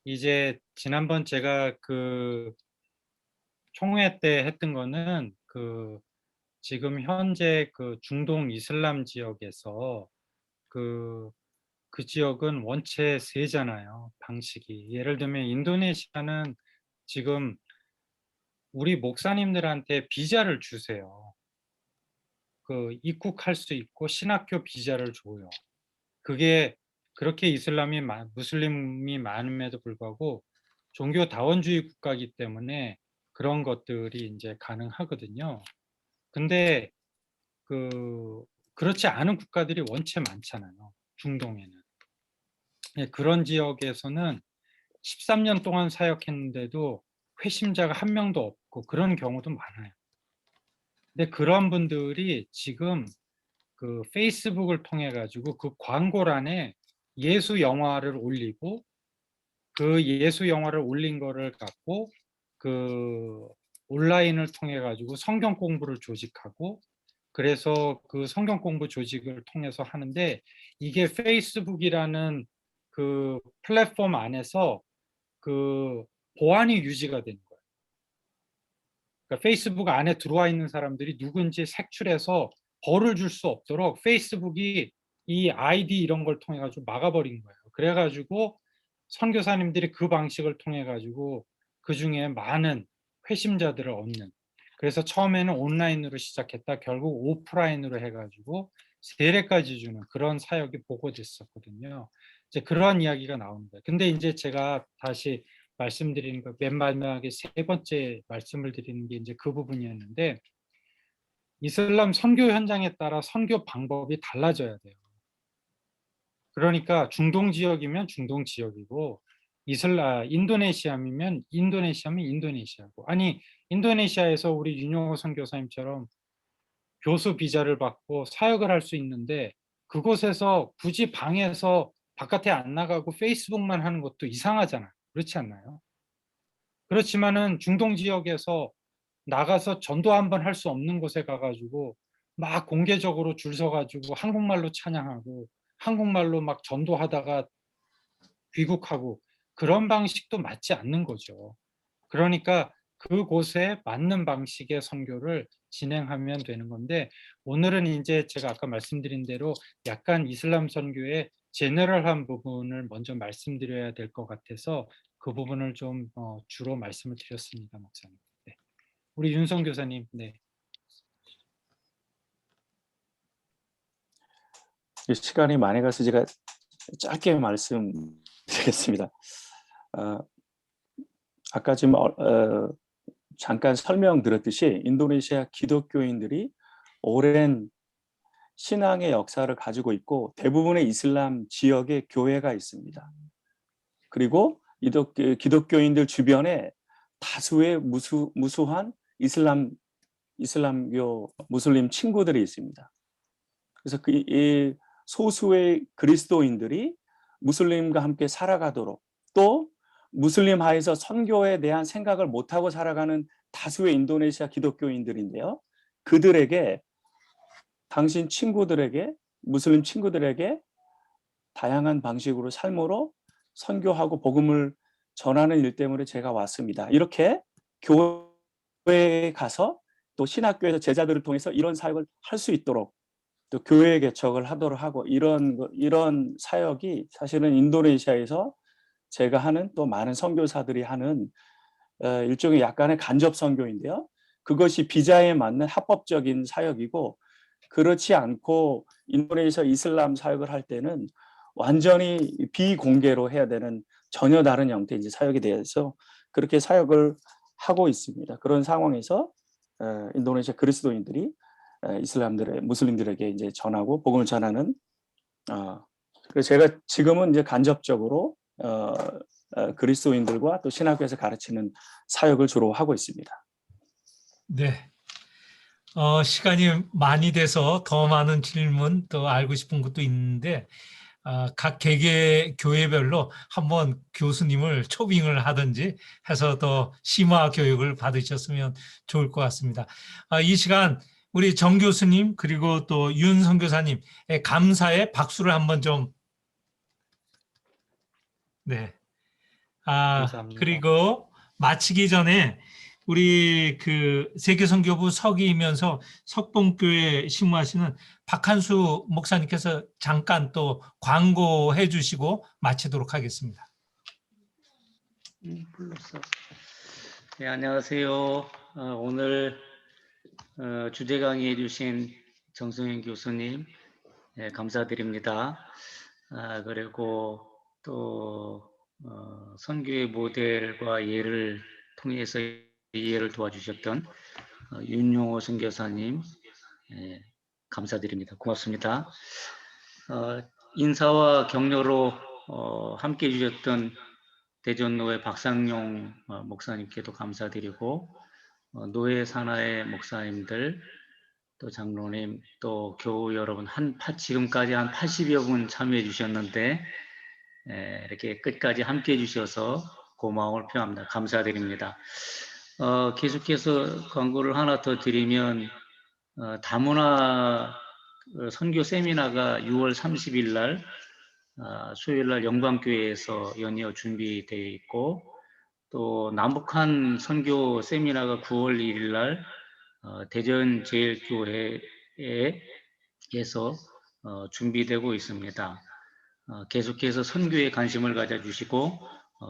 이제 지난번 제가 총회 때 했던 거는 지금 현재 중동 이슬람 지역에서 그 지역은 원체 세잖아요, 방식이. 예를 들면 인도네시아는 지금 우리 목사님들한테 비자를 주세요. 입국할 수 있고 신학교 비자를 줘요. 그게 그렇게 무슬림이 많음에도 불구하고 종교 다원주의 국가이기 때문에 그런 것들이 이제 가능하거든요. 근데 그렇지 않은 국가들이 원체 많잖아요, 중동에는. 그런 지역에서는 13년 동안 사역했는데도 회심자가 한 명도 없고 그런 경우도 많아요. 근데 그런 분들이 지금 페이스북을 통해 가지고 광고란에 예수 영화를 올리고, 그 예수 영화를 올린 거를 갖고 온라인을 통해 가지고 성경 공부를 조직하고, 그래서 그 성경 공부 조직을 통해서 하는데, 이게 페이스북이라는 플랫폼 안에서 보안이 유지가 되는 거예요. 그러니까 페이스북 안에 들어와 있는 사람들이 누군지 색출해서 벌을 줄 수 없도록 페이스북이 이 아이디 이런 걸 통해 가지고 막아버린 거예요. 그래 가지고 선교사님들이 그 방식을 통해 가지고 그중에 많은 회심자들을 얻는, 그래서 처음에는 온라인으로 시작했다 결국 오프라인으로 해 가지고 세례까지 주는 그런 사역이 보고됐었거든요. 이제 그런 이야기가 나오는 거예요. 근데 이제 제가 다시 말씀드리는 거, 맨 마지막에 세 번째 말씀을 드리는 게 이제 그 부분이었는데, 이슬람 선교 현장에 따라 선교 방법이 달라져야 돼요. 그러니까 중동 지역이면 중동 지역이고 인도네시아면 인도네시아고 아니 인도네시아에서 우리 윤용호 선교사님처럼 교수 비자를 받고 사역을 할 수 있는데 그곳에서 굳이 방에서 바깥에 안 나가고 페이스북만 하는 것도 이상하잖아요. 그렇지 않나요? 그렇지만은 중동 지역에서 나가서 전도 한번 할 수 없는 곳에 가가지고 막 공개적으로 줄 서가지고 한국말로 찬양하고 한국말로 막 전도하다가 귀국하고 그런 방식도 맞지 않는 거죠. 그러니까 그곳에 맞는 방식의 선교를 진행하면 되는 건데 오늘은 이제 제가 아까 말씀드린 대로 약간 이슬람 선교의 제너럴한 부분을 먼저 말씀드려야 될 것 같아서 그 부분을 좀 주로 말씀을 드렸습니다, 목사님. 네. 우리 윤성 교사님, 네. 시간이 많이 가서 제가 짧게 말씀드리겠습니다. 아까 지금 잠깐 설명드렸듯이 인도네시아 기독교인들이 오랜 신앙의 역사를 가지고 있고 대부분의 이슬람 지역에 교회가 있습니다. 그리고 기독교인들 주변에 다수의 무수한 이슬람교 무슬림 친구들이 있습니다. 그래서 이 소수의 그리스도인들이 무슬림과 함께 살아가도록 또 무슬림 하에서 선교에 대한 생각을 못하고 살아가는 다수의 인도네시아 기독교인들인데요. 그들에게 당신 친구들에게 무슬림 친구들에게 다양한 방식으로 삶으로 선교하고 복음을 전하는 일 때문에 제가 왔습니다. 이렇게 교회에 가서 또 신학교에서 제자들을 통해서 이런 사역을 할 수 있도록 또 교회 개척을 하도록 하고 이런 사역이 사실은 인도네시아에서 제가 하는 또 많은 선교사들이 하는 일종의 약간의 간접 선교인데요. 그것이 비자에 맞는 합법적인 사역이고 그렇지 않고 인도네시아 이슬람 사역을 할 때는 완전히 비공개로 해야 되는 전혀 다른 형태의 이제 사역에 대해서 그렇게 사역을 하고 있습니다. 그런 상황에서 인도네시아 그리스도인들이 무슬림들에게 이제 전하고 복음을 전하는 그래서 제가 지금은 이제 간접적으로 그리스도인들과 또 신학교에서 가르치는 사역을 주로 하고 있습니다. 네. 시간이 많이 돼서 더 많은 질문 또 알고 싶은 것도 있는데 각 개개 교회별로 한번 교수님을 초빙을 하든지 해서 더 심화 교육을 받으셨으면 좋을 것 같습니다. 이 시간 우리 정 교수님 그리고 또 윤 선교사님 감사의 박수를 한번 좀. 네. 감사합니다. 그리고 마치기 전에 우리 그 세계선교부 서기이면서 석봉교회 신무하시는 박한수 목사님께서 잠깐 또 광고해 주시고 마치도록 하겠습니다. 불렀어. 네, 안녕하세요. 오늘 주제 강의해 주신 정승현 교수님 감사드립니다. 그리고 또 선교의 모델과 예를 통해서 이해를 도와주셨던 윤용호 선교사님 감사드립니다. 고맙습니다. 인사와 격려로 함께 해주셨던 대전노회 박상용 목사님께도 감사드리고 노회 산하의 목사님들 또 장로님 또 교우 여러분 지금까지 한 80여 분 참여해 주셨는데 이렇게 끝까지 함께 해주셔서 고마움을 표합니다. 감사드립니다. 계속해서 광고를 하나 더 드리면 다문화 선교 세미나가 6월 30일 날 수요일 날 영광교회에서 연이어 준비되어 있고 또 남북한 선교 세미나가 9월 1일 날 대전제일교회에서 준비되고 있습니다. 계속해서 선교에 관심을 가져주시고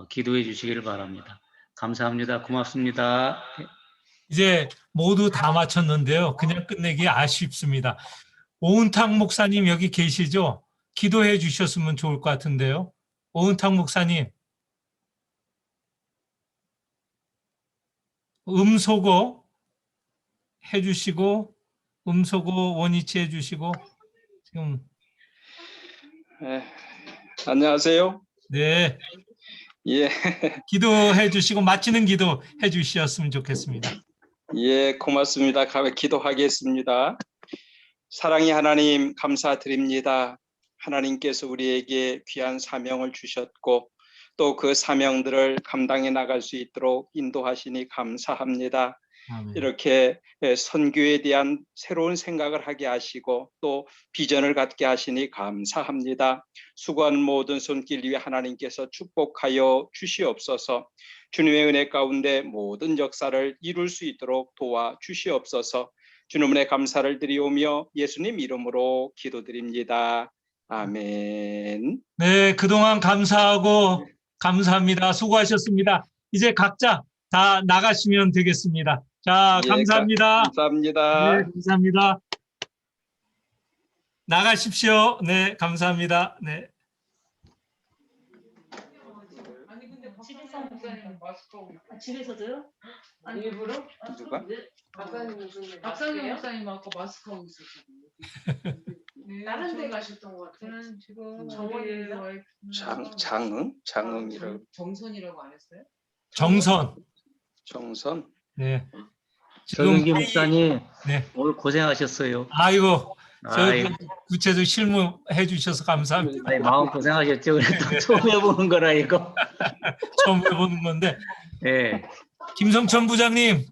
기도해 주시기를 바랍니다. 감사합니다. 고맙습니다. 이제 모두 다 마쳤는데요. 그냥 끝내기 아쉽습니다. 오은탁 목사님 여기 계시죠? 기도해 주셨으면 좋을 것 같은데요. 오은탁 목사님. 음소거 해주시고 음소거 원위치 해주시고 지금 네, 안녕하세요. 네 예, 기도해 주시고 마치는 기도 해주셨으면 좋겠습니다. 예, 고맙습니다. 기도하겠습니다. 사랑의 하나님 감사드립니다. 하나님께서 우리에게 귀한 사명을 주셨고 또 그 사명들을 감당해 나갈 수 있도록 인도하시니 감사합니다. 아멘. 이렇게 선교에 대한 새로운 생각을 하게 하시고 또 비전을 갖게 하시니 감사합니다. 수고한 모든 손길 위에 하나님께서 축복하여 주시옵소서. 주님의 은혜 가운데 모든 역사를 이룰 수 있도록 도와 주시옵소서. 주님의 감사를 드리오며 예수님 이름으로 기도드립니다. 아멘. 네, 그동안 감사하고 감사합니다. 수고하셨습니다. 이제 각자 다 나가시면 되겠습니다. 자, 예, 감사합니다. 감사합니다. 네, 감사합니다. 나가십시오. 네, 감사합니다. 네. 집에서도요? 아니 일부러? 누가? 박상현 목사님 아까 마스크 하고 있었잖아요. 다른 데 가셨던 것 같아요. 저는 지금 정원입니다. 장응이라고. 정선이라고 안 했어요? 정선. 정선. 네. 정윤기 회의- 목사님 네. 오늘 고생하셨어요. 아이고, 저 아이고, 구체적 실무해 주셔서 감사합니다. 아이, 마음 고생하셨죠. 그래도 처음 해보는 거라 이거. 처음 해보는 건데. 예. 김성천 부장님,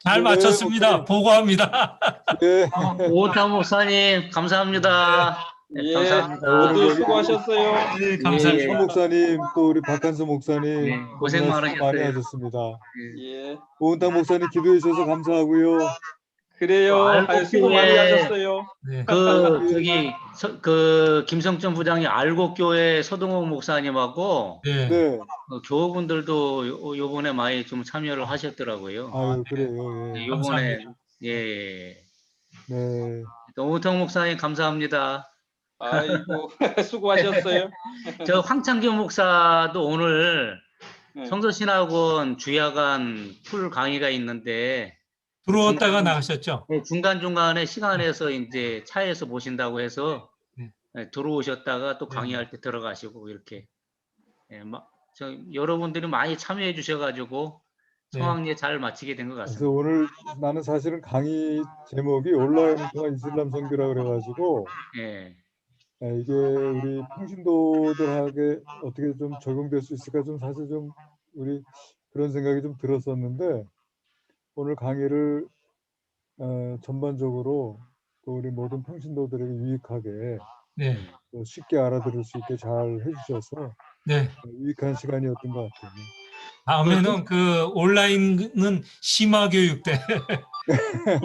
잘 네, 마쳤습니다. 목사님. 보고합니다. 네. 오은탕 목사님 감사합니다. 네, 예, 감사합니다. 모두 수고하셨어요. 네, 예, 감사합니다. 천 목사님 또 우리 박한수 목사님 네, 고생 너무나 수고 많이 많으셨어요. 하셨습니다. 예, 오은탕 목사님 기도해 주셔서 감사하고요. 그래요. 알고 수고 많이 교회- 하셨어요. 네. 그 김성천 부장님 알곡교회 서동욱 목사님하고 네. 네. 교우분들도 요번에 많이 좀 참여를 하셨더라고요. 아유 그래요. 네, 예. 요번에 감사합니다. 예. 네. 오은탕 목사님 감사합니다. 아이고, 수고하셨어요. 저 황창규 목사도 오늘 네. 성서신학원 주야간 풀 강의가 있는데 들어왔다가 나가셨죠? 중간중간에 시간에서 이제 차에서 보신다고 해서 네. 들어오셨다가 또 네. 강의할 때 들어가시고 이렇게 여러분들이 많이 참여해 주셔가지고 네. 성황리에 잘 마치게 된 것 그래서 같습니다. 오늘 나는 사실은 강의 제목이 온라인 통한 이슬람 선교라 그래가지고 예. 이게 우리 평신도들에게 어떻게 좀 적용될 수 있을까 좀 사실 좀 우리 그런 생각이 좀 들었었는데 오늘 강의를 전반적으로 또 우리 모든 평신도들에게 유익하게 네. 또 쉽게 알아들을 수 있게 잘 해주셔서 네. 유익한 시간이었던 것 같아요. 다음에는 그 온라인은 심화교육대.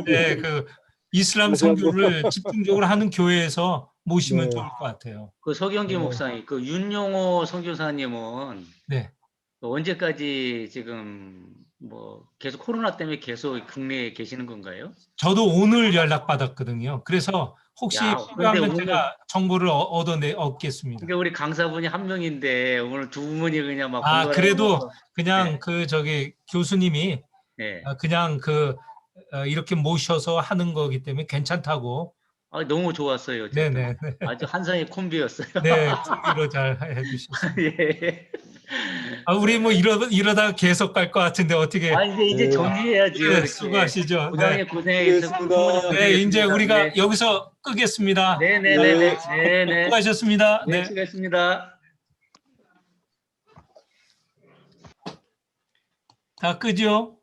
네, 그 이슬람 다시 한번. 선교를 집중적으로 하는 교회에서 모시면 네. 좋을 것 같아요. 그 서경기 네. 목사님, 그 윤용호 선교사님은 네. 언제까지 지금 뭐 계속 코로나 때문에 계속 국내에 계시는 건가요? 저도 오늘 연락받았거든요. 그래서 혹시 야, 필요하면 근데 오늘- 제가 정보를 얻겠습니다. 그러니까 우리 강사분이 한 명인데 오늘 두 분이 그냥 막 아, 번갈아 그래도 가면서- 그냥 네. 그 저기 교수님이 네. 그냥 그 이렇게 모셔서 하는 거기 때문에 괜찮다고. 너무 좋았어요. 어쨌든. 네네. 아주 한상의 콤비였어요. 네, TV로 잘 해주셨어요. 예. 우리 뭐 이러다가 계속 갈 것 같은데 어떻게? 이제 네. 정리해야지. 네, 이렇게. 수고하시죠. 부장님 네. 고생했습니다. 수고했습니다. 네, 이제 우리가 네. 여기서 끄겠습니다. 네네네. 수고하셨습니다. 네, 네. 수고하셨습니다. 다 끄죠?